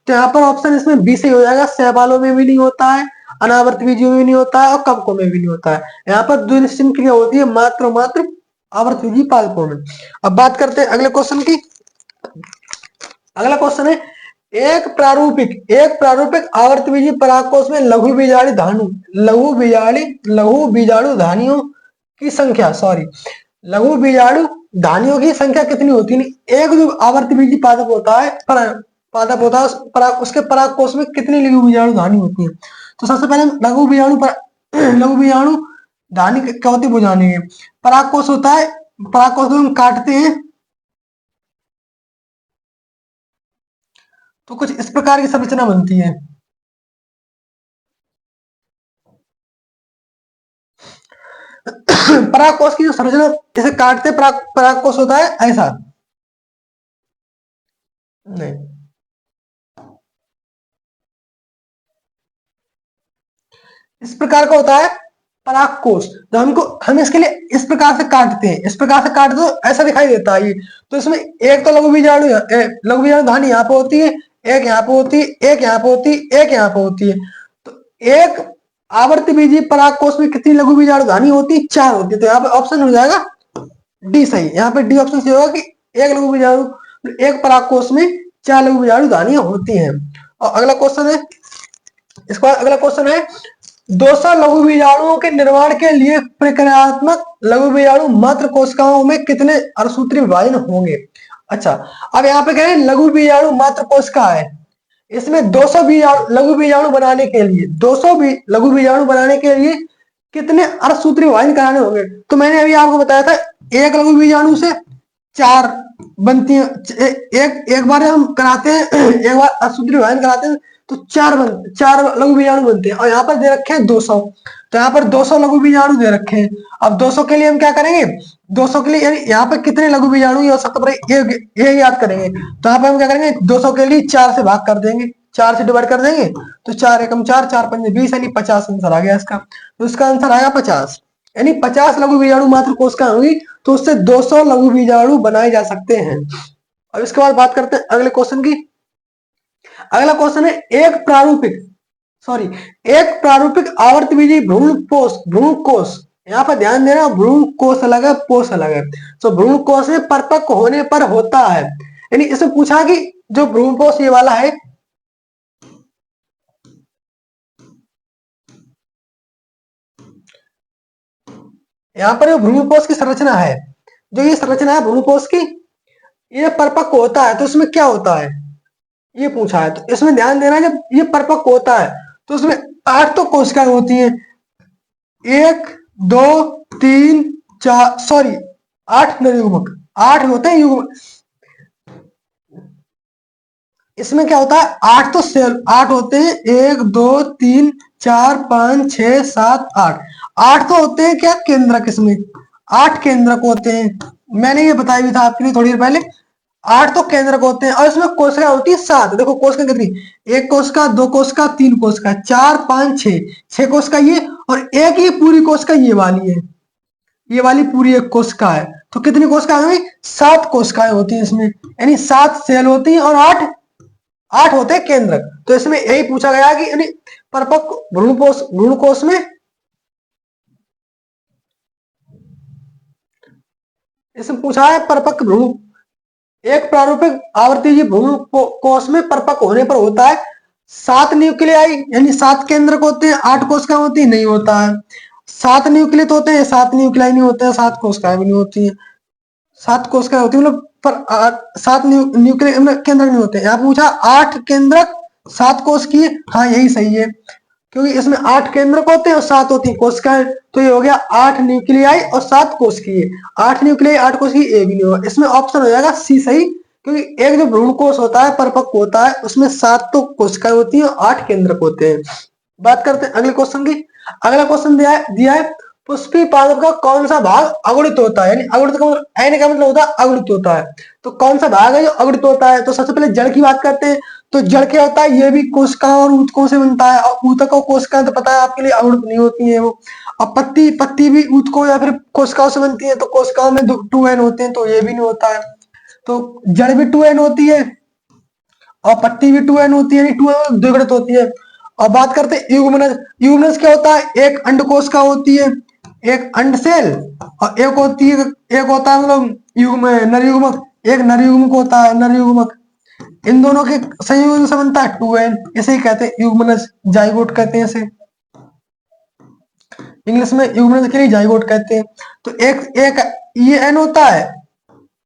तो यहाँ पर ऑप्शन इसमें बी सही हो जाएगा। शैवालों में भी नहीं होता है, अनावर्तबीजीय में भी नहीं होता है और कवकों में भी नहीं होता है। यहाँ पर द्विनिषेचन क्रिया होती है मात्र आवर्तबीजीय पादपों में। अब बात करते हैं अगले क्वेश्चन की। अगला क्वेश्चन है एक प्रारूपिक आवर्तबीजीय परागकोश में लघु बीजाणु धानियों की संख्या, लघु बीजाणु धानियों की संख्या कितनी होती है? एक जो आवर्तबीजीय पादप होता है, पादप होता है, उसके परागकोश में कितनी लघु बीजाणु धानी होती है? तो सबसे पहले लघु बीजाणु लघु बीजाणु धानी क्या होती है वो जानेंगे। परागकोश होता है, परागकोश को हम काटते हैं तो कुछ इस प्रकार की संरचना बनती है। परागकोश की जो संरचना, इसे काटते परागकोश होता है ऐसा, नहीं, इस प्रकार का होता है परागकोश। तो हम इसके लिए इस प्रकार से काटते हैं, इस प्रकार से काटते तो ऐसा दिखाई देता है। तो इसमें एक तो लघु बीजाणु धानी यहाँ पे होती है, एक यहाँ पे होती है, एक यहाँ पे होती है, एक यहाँ पे होती है। तो एक आवर्त बीजी परागकोश में कितनी लघु बीजाणु धानी होती है? 4 होती है। तो यहाँ पे ऑप्शन हो जाएगा डी सही। यहाँ पे डी ऑप्शन सही होगा कि एक लघु बीजाणु, एक परागकोश में 4 लघु बीजाणु धानियां होती हैं। और अगला क्वेश्चन है, इसके बाद अगला क्वेश्चन है 200 लघु बीजाणुओं के निर्माण के लिए प्रक्रियात्मक लघु बीजाणु मात्र कोशिकाओं में कितने अणुसूत्री विभाजन होंगे? अच्छा, अब यहाँ पे कह रहे हैं लघु बीजाणु मात्र कोशिका है, इसमें 200 लघु बीजाणु बनाने के लिए, 200 लघु बीजाणु बनाने के लिए कितने अणुसूत्री विभाजन कराने होंगे? तो मैंने अभी आपको बताया था एक लघु बीजाणु से 4 बनती है, एक बार हम कराते हैं, एक बार अणुसूत्री विभाजन कराते हैं तो 4 लघु बीजाणु बनते हैं। और यहाँ पर दे रखे हैं 200, तो यहाँ पर 200 लघु बीजाणु दे रखे हैं। अब 200 के लिए हम क्या करेंगे, 200 के लिए यानी यहाँ पर कितने लघु बीजाणु हो सकते हैं ये याद करेंगे। तो यहाँ पर हम क्या करेंगे, 200 के लिए 4 से भाग कर देंगे, 4 से डिवाइड कर देंगे तो 4 एकम 4, 4 पंजे 20 यानी 50 आंसर आ गया इसका। तो इसका आंसर आया 50, यानी 50 लघु बीजाणु मात्र कोशिका होगी तो उससे 200 लघु बीजाणु बनाए जा सकते हैं। अब इसके बाद बात करते हैं अगले क्वेश्चन की। अगला क्वेश्चन है एक प्रारूपिक आवर्त बीजी भ्रूण कोश, यहाँ पर ध्यान देना, भ्रूण कोश अलग है, पोष अलग है। तो भ्रूण कोश में परिपक्व होने पर होता है, यानी इसमें पूछा कि जो भ्रूण कोश ये वाला है, यहाँ पर जो भ्रूणपोष की संरचना है, जो ये संरचना है भ्रूणपोष की, ये परिपक्व होता है तो इसमें क्या होता है ये पूछा है। तो इसमें ध्यान देना, जब ये परिपक्व होता है तो उसमें 8 तो कोशिकाएं होती हैं, 1 2 3 4 सॉरी 8 नरयुग्मक, 8 होते हैं युग्म। इसमें क्या होता है, 8 तो सेल 8 होते हैं, 1 2 3 4 5 6 7 8, 8 तो होते हैं क्या केंद्रक, इसमें 8 केंद्रक होते हैं। मैंने ये बताया भी था आपके लिए थोड़ी देर पहले, 8 तो केंद्रक होते हैं। और इसमें कोशिका होती है 7। देखो कोशिका कितनी, 1 कोशिका, 2 कोशिका, 3 कोशिका, 4 5 6 कोशिका ये, और एक ही पूरी कोशिका ये वाली है, ये वाली पूरी एक कोशिका है। तो कितनी कोशिकाएं हुई, 7 कोशिकाएं होती हैं इसमें, यानी 7 सेल होती हैं और 8 होते हैं केंद्रक। तो इसमें यही पूछा गया कि यानी परिपक्व भ्रूण कोश में, इसमें पूछा है परिपक्व भ्रूण, एक प्रारूपिक आवर्ती भ्रूण कोश में परिपक्व होने पर होता है 7 न्यूक्लियाई, यानी 7 केंद्रक होते हैं, 8 कोशिकाएं होती है, नहीं होता है। 7 न्यूक्लियस होते हैं, 7 न्यूक्लियाई नहीं होते हैं, 7 कोशिकाएं भी नहीं होती है, 7 कोशिकाएं होती है मतलब पर 7 न्यूक्लियस मतलब केंद्रक नहीं होते। यहाँ पूछा 8 केंद्रक 7 कोश की, हाँ यही सही है, क्योंकि इसमें 8 केंद्रक होते हैं और 7 होती है कोशिकाएं। तो ये हो गया 8 न्यूक्लियाई और 7 कोश की, 8 न्यूक्लियाई 8 कोश की, ए भी नहीं होगा। इसमें ऑप्शन हो जाएगा सी सही, क्योंकि एक जो भ्रूण कोश होता है परिपक्व होता है उसमें 7 तो कोशिकाएं होती है और 8 केंद्रक होते हैं। बात करते हैं अगले क्वेश्चन की। अगला क्वेश्चन दिया है पुष्पी पादप का कौन सा भाग अगुणित होता है, यानी अगुणित का मतलब एन का मतलब होता है अगुणित होता है। तो कौन सा भाग है जो अगुणित होता है? तो सबसे पहले जड़ की बात करते हैं। तो जड़ क्या होता है, ये भी कोशिका और ऊतकों से बनता है, और ऊतक और कोशिका तो पता है आपके लिए अगुणित नहीं होती है वो। और पत्ती भी ऊतकों या फिर कोशिकाओं से बनती है, तो कोशिकाओं में 2n होते हैं, तो ये भी नहीं होता है। तो जड़ भी 2n होती है और पत्ती भी 2n होती है, यानी 2n द्विगुणित होती है। और बात करते हैं युग्मनज। युग्मनज क्या होता है, एक अंड कोशिका होती है, एक अंड सेल, और एक होता है मतलब नरयुग्मक, एक नरयुग्मक होता है, नरयुग्मक। इन दोनों के संयोजन से बनता है 2n, इसे ही कहते हैं युग्मनज, जाइगोट कहते हैं इसे, इंग्लिश में युग्मनज के लिए जाइगोट कहते हैं। तो एक ये n होता है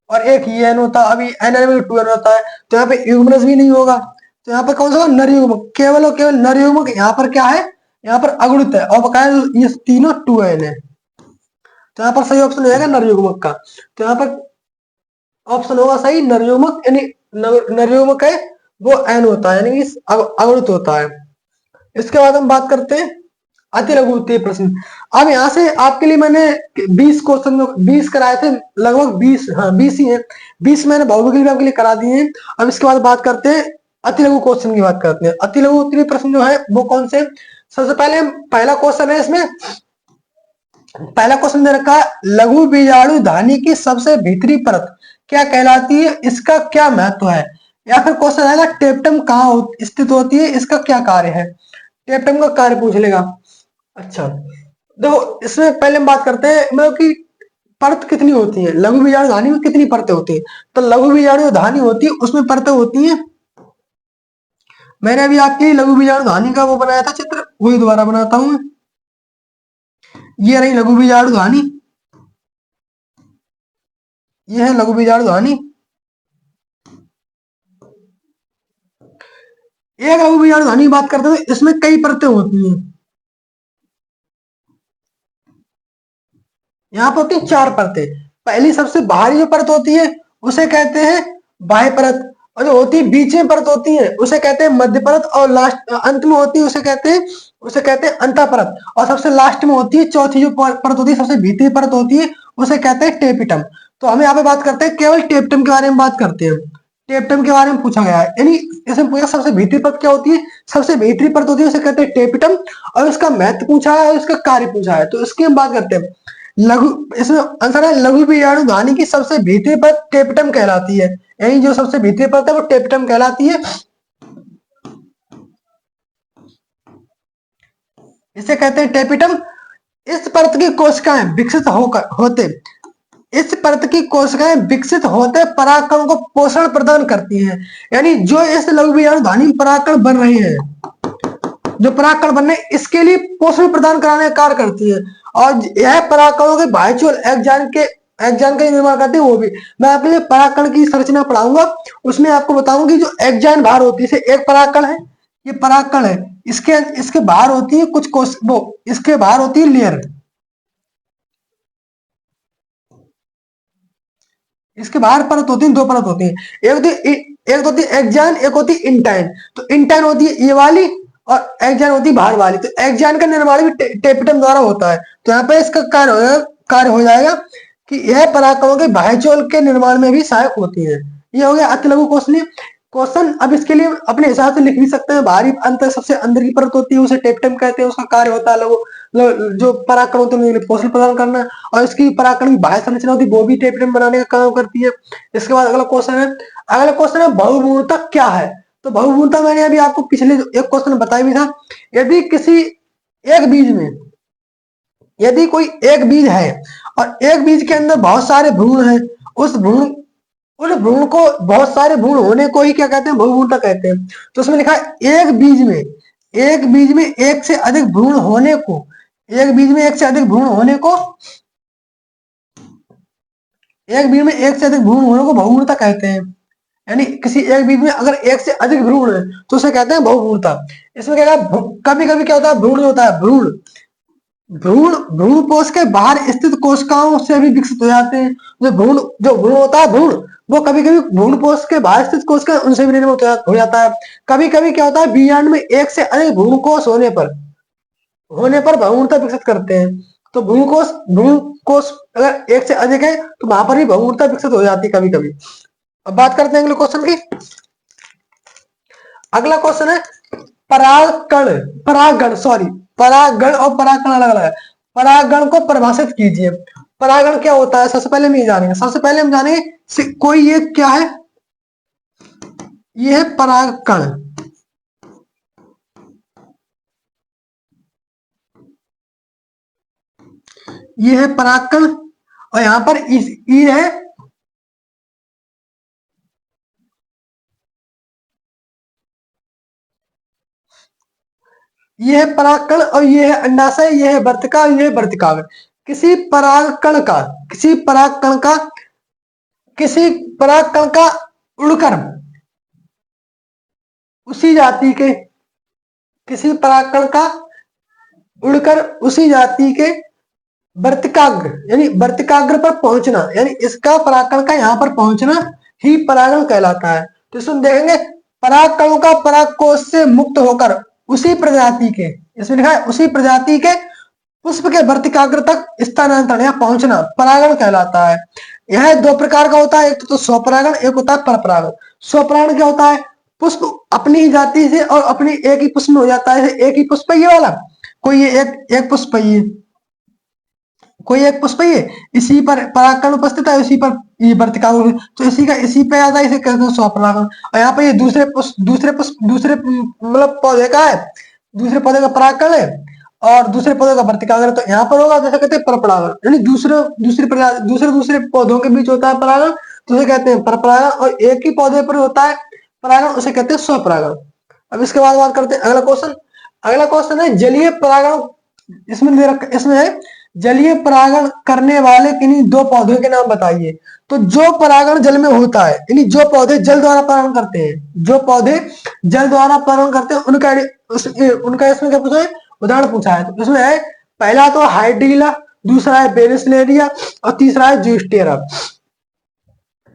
और एक ये एन होता है, अभी एन एन में 2 एन होता है, तो यहाँ पे युग्मनज भी नहीं होगा। तो यहाँ पर कौन सा होगा? नर युग्मक, केवल और केवल नर युग्मक। यहाँ पर क्या है? यहाँ पर अगुणित है, और बकाया ये तीनों 2n है। तो यहाँ पर सही ऑप्शन हो जाएगा नर युग्मक का। तो यहाँ पर ऑप्शन होगा सही नर युग्मक, यानी नर युग्मक है वो एन होता है, यानी कि अगुणित होता है। इसके बाद हम बात करते हैं अति लघु उत्तरीय प्रश्न। अब यहाँ से आपके लिए मैंने 20 क्वेश्चन 20 कराए थे, लगभग 20, हाँ 20 ही है, 20 मैंने बहुविकल्प के लिए आपके लिए करा दिए हैं। अब इसके बाद बात करते हैं अति लघु क्वेश्चन की बात करते हैं। अति लघु उत्तरीय प्रश्न जो है वो कौन से? सबसे पहले पहला क्वेश्चन है इसमें, पहला क्वेश्चन दे रखा है लघु बीजाणु धानी की सबसे भीतरी परत क्या कहलाती है, इसका क्या महत्व है? या फिर क्वेश्चन आएगा टेप्टम कहाँ स्थित होती है, इसका क्या कार्य है? टेप्टम का कार्य पूछ लेगा। अच्छा देखो, इसमें पहले हम बात करते हैं मतलब कि परत कितनी होती है, लघु बीजाणु धानी में कितनी परतें होती है। तो लघु बीजाणु धानी होती है उसमें परतें होती है, मैंने अभी आपके लिए लघु बीजाणु धानी का वो बनाया था चित्र, वही दोबारा बनाता हूं। ये रही लघु बीजाणु धानी, ये है लघु बीजाणु धानी। एक लघु बीजाणु धानी की बात करते हैं, इसमें कई परतें होती हैं। यहाँ पर होती है 4 परतें। पहली सबसे बाहरी जो परत होती है उसे कहते हैं बाह्य परत, और जो होती है बीच में परत होती है उसे कहते हैं मध्य परत, और लास्ट अंत में होती है उसे कहते हैं अंतः परत, और सबसे लास्ट में होती है चौथी जो परत होती है, सबसे भीतरी परत होती है, उसे कहते हैं टेपिटम। तो हम यहाँ पे बात करते हैं केवल टेपिटम के बारे में बात करते हैं। टेपिटम के बारे में पूछा गया है, यानी इसमें पूछा सबसे भीतरी परत क्या होती है, सबसे भीतरी परत होती है उसे कहते हैं टेपिटम, और उसका महत्व पूछा है और उसका कार्य पूछा है, तो इसकी हम बात करते हैं। लघु, इसमें आंसर है लघु बीजाणु धानी की सबसे भीतरी परत टेपिटम कहलाती है, यानी जो सबसे भीतरी परत है वो टेपिटम कहलाती है। इसे कहते हैं टेपिटम। इस परत की कोशिकाएं विकसित होते इस परत की कोशिकाएं विकसित होते परागकण को पोषण प्रदान करती हैं, यानी जो इस लघु बीजाणु धानी में परागकण बन रहे हैं, जो परागकण बनने इसके लिए पोषण प्रदान कराने का कार्य करती है, और यह परागकणों के बाह्यचोल एक्जान का निर्माण करते हैं। वो भी मैं आपके लिए परागकण की संरचना पढ़ाऊंगा, उसमें आपको बताऊंगा कि जो एक्जान बाहर होती है, एक परागकण है, ये परागकण है, इसके इसके बाहर होती है कुछ कोश, वो इसके बाहर होती है लेयर, इसके बाहर परत होती है, 2 परत होती है, एक होती है एक्जान, एक होती है इंटाइन। तो इंटाइन होती है ये वाली, और एक्जान होती है बाहर वाली। तो एक्जान का निर्माण भी टेपिटम द्वारा होता है। तो यहाँ पे इसका कार्य हो जाएगा कि यह परागकणों के बाह्यचोल के निर्माण में भी सहायक होती है। ये हो गया अति लघु क्वेश्चन। अब इसके लिए अपने हिसाब से लिख भी सकते हैं। बाहरी अंत सबसे अंदर की परत होती है उसे टेपिटम कहते हैं, उसका कार्य होता है जो परागकण होते हैं पोषण प्रदान करना, और इसकी परागकण की बाह्य संरचना होती है वो भी टेपिटम बनाने का काम करती है। इसके बाद अगला क्वेश्चन है बहुभुणता क्या है। तो बहुभुणता मैंने अभी आपको पिछले एक क्वेश्चन बताया भी था। यदि किसी एक बीज में यदि कोई एक बीज है और एक बीज के अंदर बहुत सारे भ्रूण हैं, उन भ्रूण को बहुत सारे भ्रूण होने को ही क्या कहते हैं, बहुभ्रूणता कहते हैं। तो उसमें लिखा है एक बीज में एक से अधिक भ्रूण होने को एक बीज में एक से अधिक भ्रूण होने को बहुभ्रूणता कहते हैं। यानी किसी एक बीज में अगर एक से अधिक भ्रूण है तो उसे कहते हैं बहुभ्रूणता। इसमें क्या कभी कभी क्या होता है, भ्रूण होता है, भ्रूण कोश के बाहर स्थित कोशिकाओं से भी विकसित हो जाते हैं। जो भ्रूण होता है, वो कभी कभी भ्रूण कोश के बाहर स्थित कोशिका उनसे भी निर्मित हो जाता है। कभी कभी क्या होता है, बीजांड में एक से अधिक भ्रूण कोश होने पर बहुभ्रूणता विकसित करते हैं। तो भ्रूण कोश अगर एक से अधिक है तो वहां पर भी बहुभ्रूणता विकसित हो जाती है कभी कभी। अब बात करते हैं अगले क्वेश्चन की। अगला क्वेश्चन है परागण और परागकण अलग अलग है। परागण को परिभाषित कीजिए। परागण क्या होता है सबसे पहले हम जानेंगे कोई ये क्या है, ये है परागकण। ये है परागकण, और यहां पर ई है ये है परागकण, और ये है अंडाशय, ये है वर्तिका, ये है वर्तिकाग्र। किसी परागकण का किसी परागकण का उड़कर उसी जाति के, किसी परागकण का उड़कर उसी जाति के वर्तिकाग्र यानी वर्तिकाग्र पर पहुंचना, यानी इसका परागकण का यहाँ पर पहुंचना ही परागण कहलाता है। तो इसमें देखेंगे परागकणों का परागकोश से मुक्त होकर उसी प्रजाति के, इसमें लिखा है उसी प्रजाति के पुष्प के वर्तिकाग्र तक स्थानांतरण या पहुंचना परागण कहलाता है। यह दो प्रकार का होता है, एक तो स्वपरागण, एक होता है परपरागण। स्वपरागण क्या होता है? पुष्प अपनी ही जाति से और अपनी एक ही पुष्प में हो जाता है। एक ही पुष्प ये वाला, कोई ये एक पुष्प ये, कोई एक पुष्प ये, इसी पर परागकण उपस्थित है, इसी पर ये वर्तिकाग्र, तो इसी का इसी पे आता है, इसे कहते हैं स्वपरागण। और यहाँ पे ये दूसरे पुष्प दूसरे मतलब पौधे का है, दूसरे पौधे का परागकण है और दूसरे पौधे का वर्तिकाग्र, तो यहाँ पर होगा जैसे कहते हैं परपरागण, यानी दूसरे पौधों के बीच होता है परागण, तो उसे कहते हैं परपरागण। और एक ही पौधे पर होता है परागण, उसे कहते हैं स्वपरागण। अब इसके बाद बात करते हैं अगला क्वेश्चन। अगला क्वेश्चन है जलीय परागण। इसमें है जलीय परागण करने वाले किन्हीं दो पौधों के नाम बताइए। तो जो परागण जल में होता है, यानी जो पौधे जल द्वारा परागण करते हैं, जो पौधे जल द्वारा परागण करते हैं, उनका इसमें क्या पूछा है? उदाहरण पूछा है। तो इसमें है पहला तो हाइड्रीला, दूसरा है बेनिसलेरिया और तीसरा है जूस्टेरा।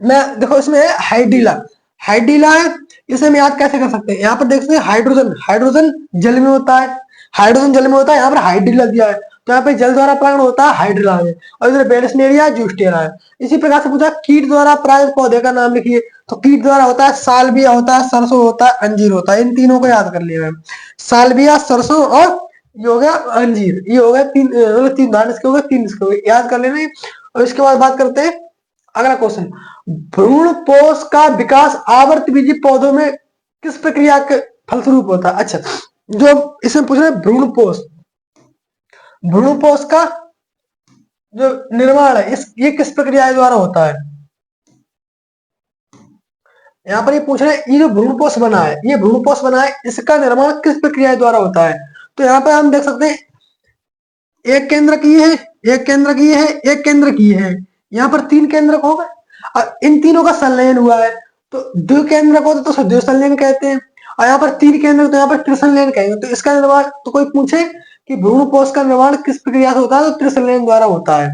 मैं देखो इसमें है हाइड्रीला, हाइड्रीला है, इसे हम याद कैसे कर सकते हैं? यहाँ पर देख सकते हैं हाइड्रोजन, हाइड्रोजन जल में होता है, हाइड्रोजन जल में होता है, यहाँ पर हाइड्रीला दिया है, तो यहाँ पे जल द्वारा परागण होता है हाइड्रीला में, और इधर बेनिसलेरिया जूस्टेरा है। इसी प्रकार से पूछा कीट द्वारा परागित पौधे का नाम लिखिए। तो कीट द्वारा होता है सालविया होता है, सरसों होता है, अंजीर होता है। इन तीनों को याद कर लिया है, सालविया, सरसों और ये हो गया अंजीर। ये हो गया तीन दान इसके हो गए, तीन इसके हो गए, याद कर लेना। और इसके बाद बात करते हैं अगला क्वेश्चन, भ्रूणपोष का विकास आवर्तबीजी पौधों में किस प्रक्रिया के फलस्वरूप होता है? अच्छा, जो इसमें पूछ रहे हैं भ्रूणपोष, भ्रूणपोष का जो निर्माण है ये किस प्रक्रिया द्वारा होता है? यहाँ पर ये पूछ रहे हैं ये जो भ्रूणपोष बना है, ये भ्रूणपोष बना है, इसका निर्माण किस प्रक्रिया द्वारा होता है? तो यहाँ पे हम देख सकते हैं एक केंद्र की है, एक केंद्र की है, एक केंद्र की है, यहाँ पर तीन केंद्र हो गए और इन तीनों का संलयन हुआ है, तो द्विकेंद्र को तो द्विसंलयन कहते हैं, और यहाँ पर तीन केंद्र तो यहाँ पर त्रिसंलयन कहेंगे। तो इसका निर्माण, तो कोई पूछे कि भ्रूणपोष का निर्माण किस प्रक्रिया से होता है, तो त्रिसंलयन द्वारा होता है।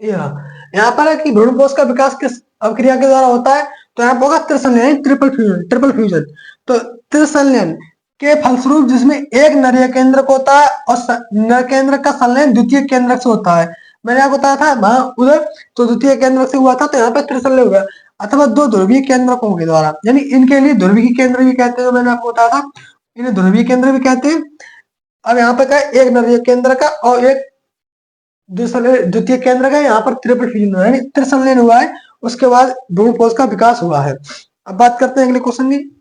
यहाँ पर है कि भ्रूणपोष का विकास किस अभिक्रिया के द्वारा होता है? तो यहाँ पर होगा त्रिसंलयन, ट्रिपल फ्यूजन, ट्रिपल फ्यूजन। तो त्रिसंलयन के फलस्वरूप जिसमें एक नर केंद्र को होता है और नर केंद्र का संलयन द्वितीय केंद्र से होता है। मैंने आपको बताया था वहां उधर तो द्वितीय केंद्र से हुआ था, तो यहाँ पे त्रिसंलयन हुआ, अथवा दो ध्रुवीय केंद्रकों के द्वारा, यानी इनके लिए ध्रुवीय केंद्र भी कहते हैं, जो मैंने आपको बताया था, इन्हें ध्रुवीय केंद्र भी कहते हैं। अब यहाँ पे क्या, एक नर केंद्र का और एक द्वितीय केंद्र का, यहाँ पर ट्रिपल फ्यूजन हुआ है, त्रिसंलयन हुआ है, उसके बाद भ्रूणपोष का विकास हुआ है। अब बात करते हैं अगले क्वेश्चन की।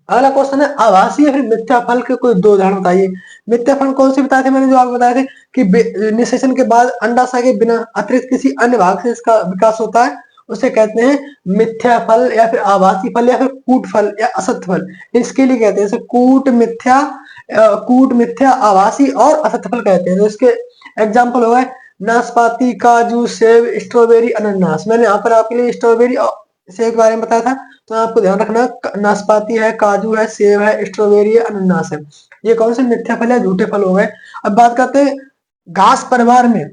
अगला क्वेश्चन है आभासी फिर मिथ्या फल के कोई दो उदाहरण बताइए। मिथ्या फल कौन से बताए थे? मैंने जो आपको बताए थे कि निषेचन के बाद अंडाशय के बिना अतिरिक्त किसी अन्य भाग से इसका विकास होता है, उसे कहते हैं मिथ्या फल या फिर आभासी फल या फिर कूट फल या असत्य फल। इसके लिए कहते हैं जैसे कूट मिथ्या, आभासी और असत्य फल कहते हैं। तो इसके एग्जाम्पल हो गए नाशपाती, काजू, सेब, स्ट्रॉबेरी, अनानास। मैंने यहाँ पर आपके लिए स्ट्रॉबेरी और सेब के बारे में बताया था, तो आपको ध्यान रखना नाशपाती है, काजू है, सेब है, स्ट्रॉबेरी है, अनानास है। ये कौन से मिथ्या फल है, झूठे फल हो गए। अब बात करते हैं घास परिवार में।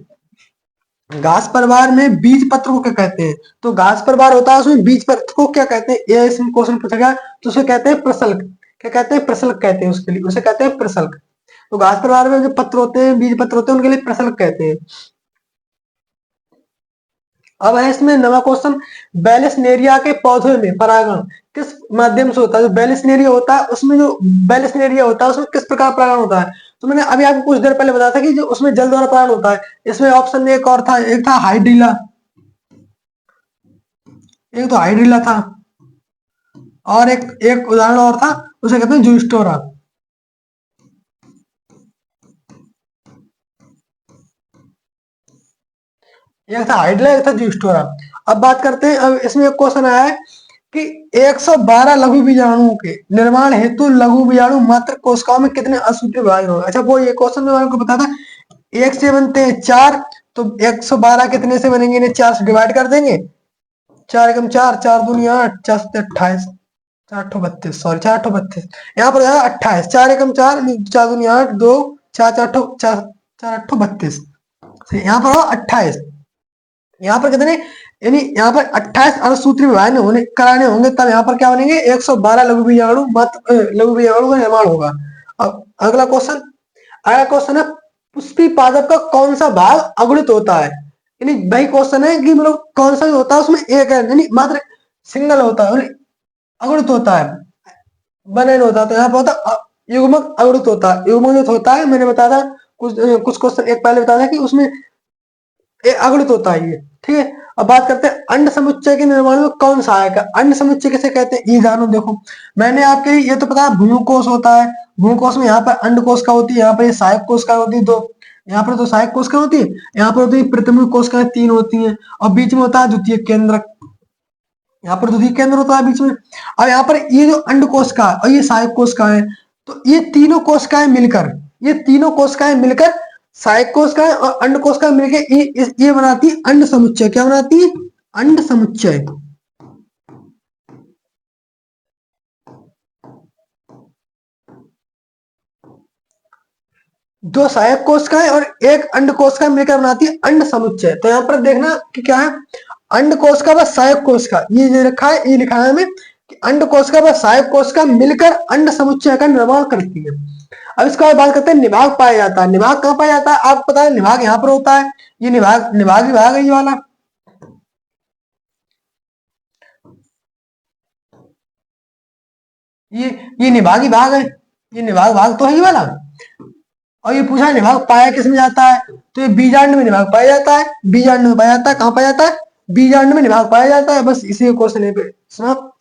घास परिवार में बीज पत्र को क्या कहते हैं? तो घास परिवार होता है, उसमें बीज पत्र को क्या कहते हैं? ये इसमें क्वेश्चन पूछा गया, तो उसे कहते हैं प्रसल्क। क्या कहते हैं? प्रसल्क कहते हैं उसके लिए, उसे कहते हैं प्रसल्क। तो घास परिवार में जो पत्र होते हैं, बीज पत्र होते हैं, उनके लिए प्रसल्क कहते हैं। अब है इसमें नवा क्वेश्चन, बेलिस्नेरिया के पौधे में परागण किस माध्यम से होता है? जो बेलिस्नेरिया होता है उसमें, जो बेलिस्नेरिया होता है उसमें किस प्रकार परागण होता है? तो मैंने अभी आपको कुछ देर पहले बताया था कि जो उसमें जल द्वारा परागण होता है। इसमें ऑप्शन एक और था, एक था हाइड्रीला, एक तो हाइड्रीला था, और एक एक उदाहरण और था, उसे कहते हैं जूस्टोरा। एक था हाइड्रा, एक था जियोस्टोरा। अब बात करते हैं, अब इसमें एक क्वेश्चन आया है कि 112 लघु बीजाणुओं के निर्माण हेतु लघु बीजाणु मात्र कोशिकाओं में कितने असूत्री विभाजन होंगे। अच्छा वो ये क्वेश्चन में आपको बता था, एक से बनते हैं चार, तो 112 कितने से बनेंगे, इन्हें चार से डिवाइड कर देंगे। चार एकम चार, चार दूनी आठ, चार सत्ते 28, चार अट्ठो 32, सॉरी चार अट्ठो 32, यहाँ पर 28, चार एकम चार, चार दूनी आठ, दो, चार चार अट्ठो चार, चार अट्ठो 32, यहाँ पर 28। यहाँ पर कितने, यानी यहाँ पर 28 अणुसूत्री विभाजन होने कराने होंगे, तब यहाँ पर क्या बनेंगे, 112 लघु बीजाणु मात्र लघु बीजाणु का निर्माण होगा। अब अगला क्वेश्चन, अगला क्वेश्चन है पुष्पी पादप का कौन सा भाग अगुणित होता है। यानी वही क्वेश्चन है कि मतलब कौन सा होता है उसमें एक है, यानी मात्र सिंगल होता है, अगुणित होता है, बनन होता है। तो यहाँ पर होता युग्मक अगुणित होता है। युग्मक जो होता है, मैंने बताया था कुछ क्वेश्चन एक पहले बताया था कि उसमें अगुणित होता है ये, ठीक है। अब बात करते हैं अंड समुच्चय के निर्माण में कौन सहायक है। अंड समुच्चय किसे कहते हैं, ये जानो। देखो मैंने आपके ये तो पता है भ्रूणकोश होता है, भ्रूणकोश में यहाँ पर अंड कोशिका होती है, यहाँ पर सहायक कोशिका होती है दो, यहाँ पर तो सहायक कोशिका होती है, यहाँ पर होती है प्रतिमुख कोशिकाएं तीन होती हैं, और बीच में होता है द्वितीय केंद्र, यहाँ पर द्वितीय केंद्र होता है बीच में। अब यहाँ पर ये जो अंड कोशिका और ये सहायक कोशिका है, तो ये तीनों कोशिकाएं मिलकर, ये तीनों कोशिकाएं मिलकर सहायक कोशिकाएं और अंड कोशिकाएं मिलकर ये बनाती है अंड समुच्चय। क्या बनाती है, अंड समुच्चय। दो सहायक कोशिकाएं और एक अंड कोशिका मिलकर बनाती है अंड समुच्चय। तो यहाँ पर देखना कि क्या है, अंड कोशिका व सहायक कोशिका, ये रखा है, ये लिखा है हमें कि अंड कोशिका व सहायक कोशिका मिलकर अंड समुच्चय का निर्माण करती है। अब इसके बाद बात करते हैं निभाग पाया जाता है। निभाग कहाँ पाया जाता है, आपको पता है निभाग यहाँ पर होता है, ये निभाग निभाग विभाग है ये वाला, ये निभाग विभाग है, ये निभाग भाग तो है ये वाला। और ये पूछा निभाग पाया किस में जाता है, तो ये बीजांड में निभाग पाया जाता है, बीजांड में पाया जाता है। कहाँ पाया जाता है, बीजांड में निभाग पाया जाता है। बस इसी क्वेश्चन है पे समाप्त।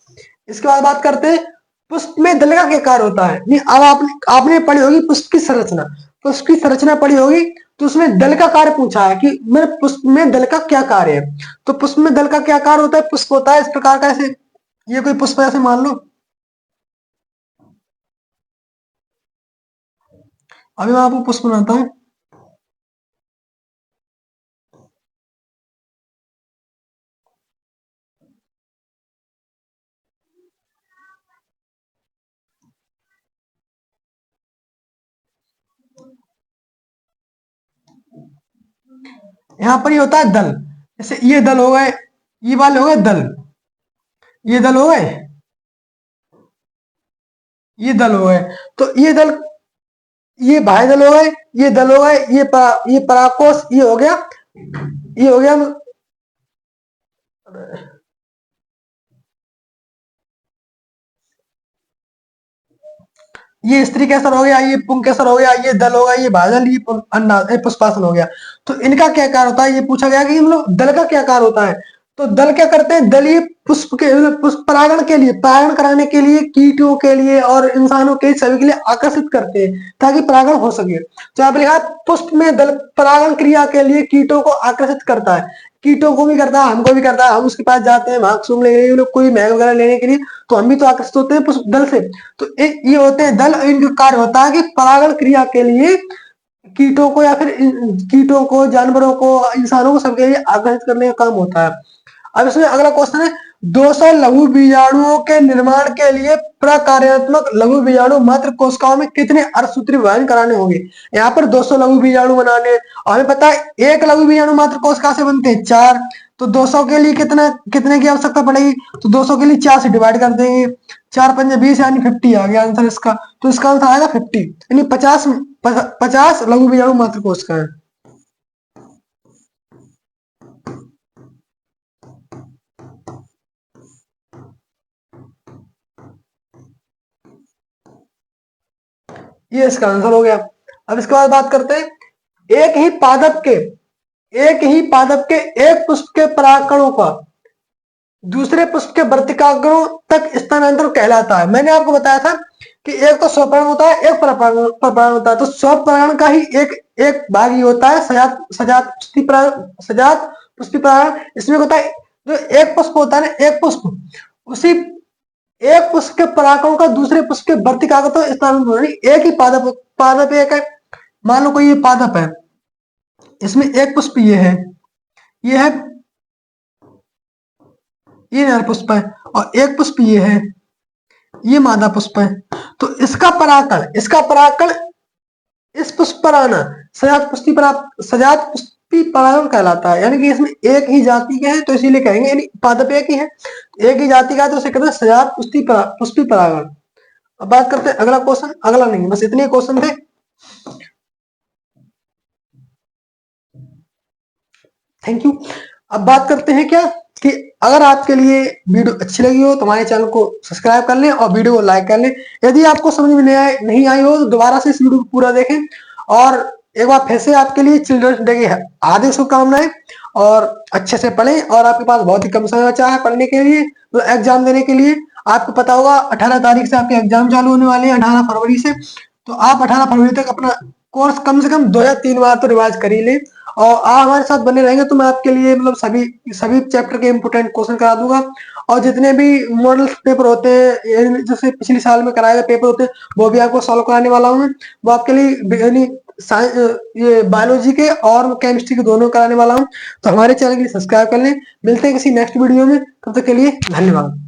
इसके बाद बात करते हैं पुष्प में दल का क्या कार्य होता है। नहीं अब आपने पढ़ी होगी पुष्प की संरचना, पुष्प की संरचना पढ़ी होगी, तो उसमें दल का कार्य पूछा है कि मेरे पुष्प में दल का क्या कार्य है। तो पुष्प में दल का क्या कार्य होता है, पुष्प होता है इस प्रकार का, ऐसे ये कोई पुष्प ऐसे मान लो। अभी मैं आपको पुष्प बनाता हूँ। यहाँ पर ये होता है दल, जैसे ये दल हो गए, ये वाले हो गए दल, ये दल हो गए, ये दल हो गए। तो ये दल, ये बाह्य दल हो गए, ये दल हो गए, ये पराकोष, ये हो गया, ये हो गया, ये स्त्री कैसर हो गया, ये पुंग कैसर हो गया, ये दल हो गया, ये बादल, ये पुष्पासन हो गया। तो इनका क्या कार्य होता है, ये पूछा गया कि मतलब दल का क्या कार्य होता है। तो दल क्या करते हैं, दलीय पुष्प के मतलब पुष्प परागण के लिए, परागण कराने के लिए कीटों के लिए और इंसानों के सभी के लिए आकर्षित करते हैं ताकि परागण हो सके। तो यहाँ पर लिखा पुष्प में दल परागण क्रिया के लिए कीटों को आकर्षित करता है। कीटों को भी करता है, हमको भी करता है, हम उसके पास जाते हैं मार्क्सूम लेने के लिए, कोई मैग वगैरह लेने के लिए, तो हम भी तो आकर्षित होते हैं पुष्प दल से। तो ये होते हैं दल, इनका कार्य होता है कि परागण क्रिया के लिए कीटों को या फिर कीटों को, जानवरों को, इंसानों को सबके लिए आकर्षित करने का काम होता है। अब इसमें अगला क्वेश्चन है 200 लघु बीजाणुओं के निर्माण के लिए प्रकार्यात्मक लघु बीजाणु मात्र कोशिकाओं में कितने अर्धसूत्री विभाजन कराने होंगे। यहाँ पर 200 लघु बीजाणु बनाने, और हमें पता है एक लघु बीजाणु मात्र कोशिका से बनते हैं चार, तो 200 के लिए कितना कितने की आवश्यकता पड़ेगी, तो 200 के लिए 4 से डिवाइड कर देंगे, 4 पंजे 20 यानी 50 आ गया आंसर इसका। तो इसका आंसर आएगा 50, यानी 50 लघु बीजाणु मात्र कोशिका है। ये इसका आंसर हो गया। अब इसके बाद बात करते हैं एक ही पादप के एक पुष्प के परागकणों का दूसरे पुष्प के वर्तिकाग्रों तक स्थानांतरण कहलाता है। मैंने आपको बताया था कि एक तो स्वपरागण होता है, एक परपरागण होता है। तो स्वपरागण का ही एक एक भाग ही होता है सजात पुष्पी परागण इसमें होता है, जो एक पुष्प होता है ना, एक पुष्प उसी एक पुष्प के परागण का दूसरे पुष्प के वर्ती कागज स्थानांतरण, एक ही पादप पादप एक है। मान लो कोई ये पादप है, इसमें एक पुष्प ये है, ये नर पुष्प है, और एक पुष्प ये है, ये मादा पुष्प है। तो इसका परागण इस पुष्प पर आना सजात पुष्पी परागण कहलाता है। यानी कि इसमें एक ही जाति के हैं तो इसीलिए कहेंगे, यानी पादप एक ही है, एक ही जाति का है तो उसे कहते हैं सजात पुष्पी परागण। अब बात करते हैं अगला क्वेश्चन, अगला नहीं बस इतने क्वेश्चन थे। Thank you. अब बात करते हैं क्या कि अगर आपके लिए वीडियो अच्छी लगी हो तो हमारे चैनल को सब्सक्राइब कर लें और वीडियो को लाइक कर लें। यदि आपको समझ में नहीं आई हो तो दोबारा से इस वीडियो को पूरा देखें। और एक बार फिर से आपके लिए चिल्ड्रंस डे की हार्दिक शुभकामनाएं, और अच्छे से पढ़ें। और आपके पास बहुत ही कम समय बचा है पढ़ने के लिए, तो एग्जाम देने के लिए। आपको पता होगा 18 तारीख से आपके एग्जाम चालू होने वाले हैं, 18 फरवरी से। तो आप 18 फरवरी तक अपना कोर्स कम से कम 2 या 3 बार तो रिवाइज कर ही लें, और आप हमारे साथ बने रहेंगे तो मैं आपके लिए मतलब सभी चैप्टर के इंपोर्टेंट क्वेश्चन करा दूंगा। और जितने भी मॉडल पेपर होते हैं, जैसे पिछले साल में कराए गए पेपर होते हैं, वो भी आपको सॉल्व कराने वाला हूँ। वो आपके लिए यानी ये बायोलॉजी के और केमिस्ट्री के दोनों कराने वाला हूँ। तो हमारे चैनल के लिए सब्सक्राइब कर लें। मिलते हैं किसी नेक्स्ट वीडियो में, तब तक के लिए धन्यवाद।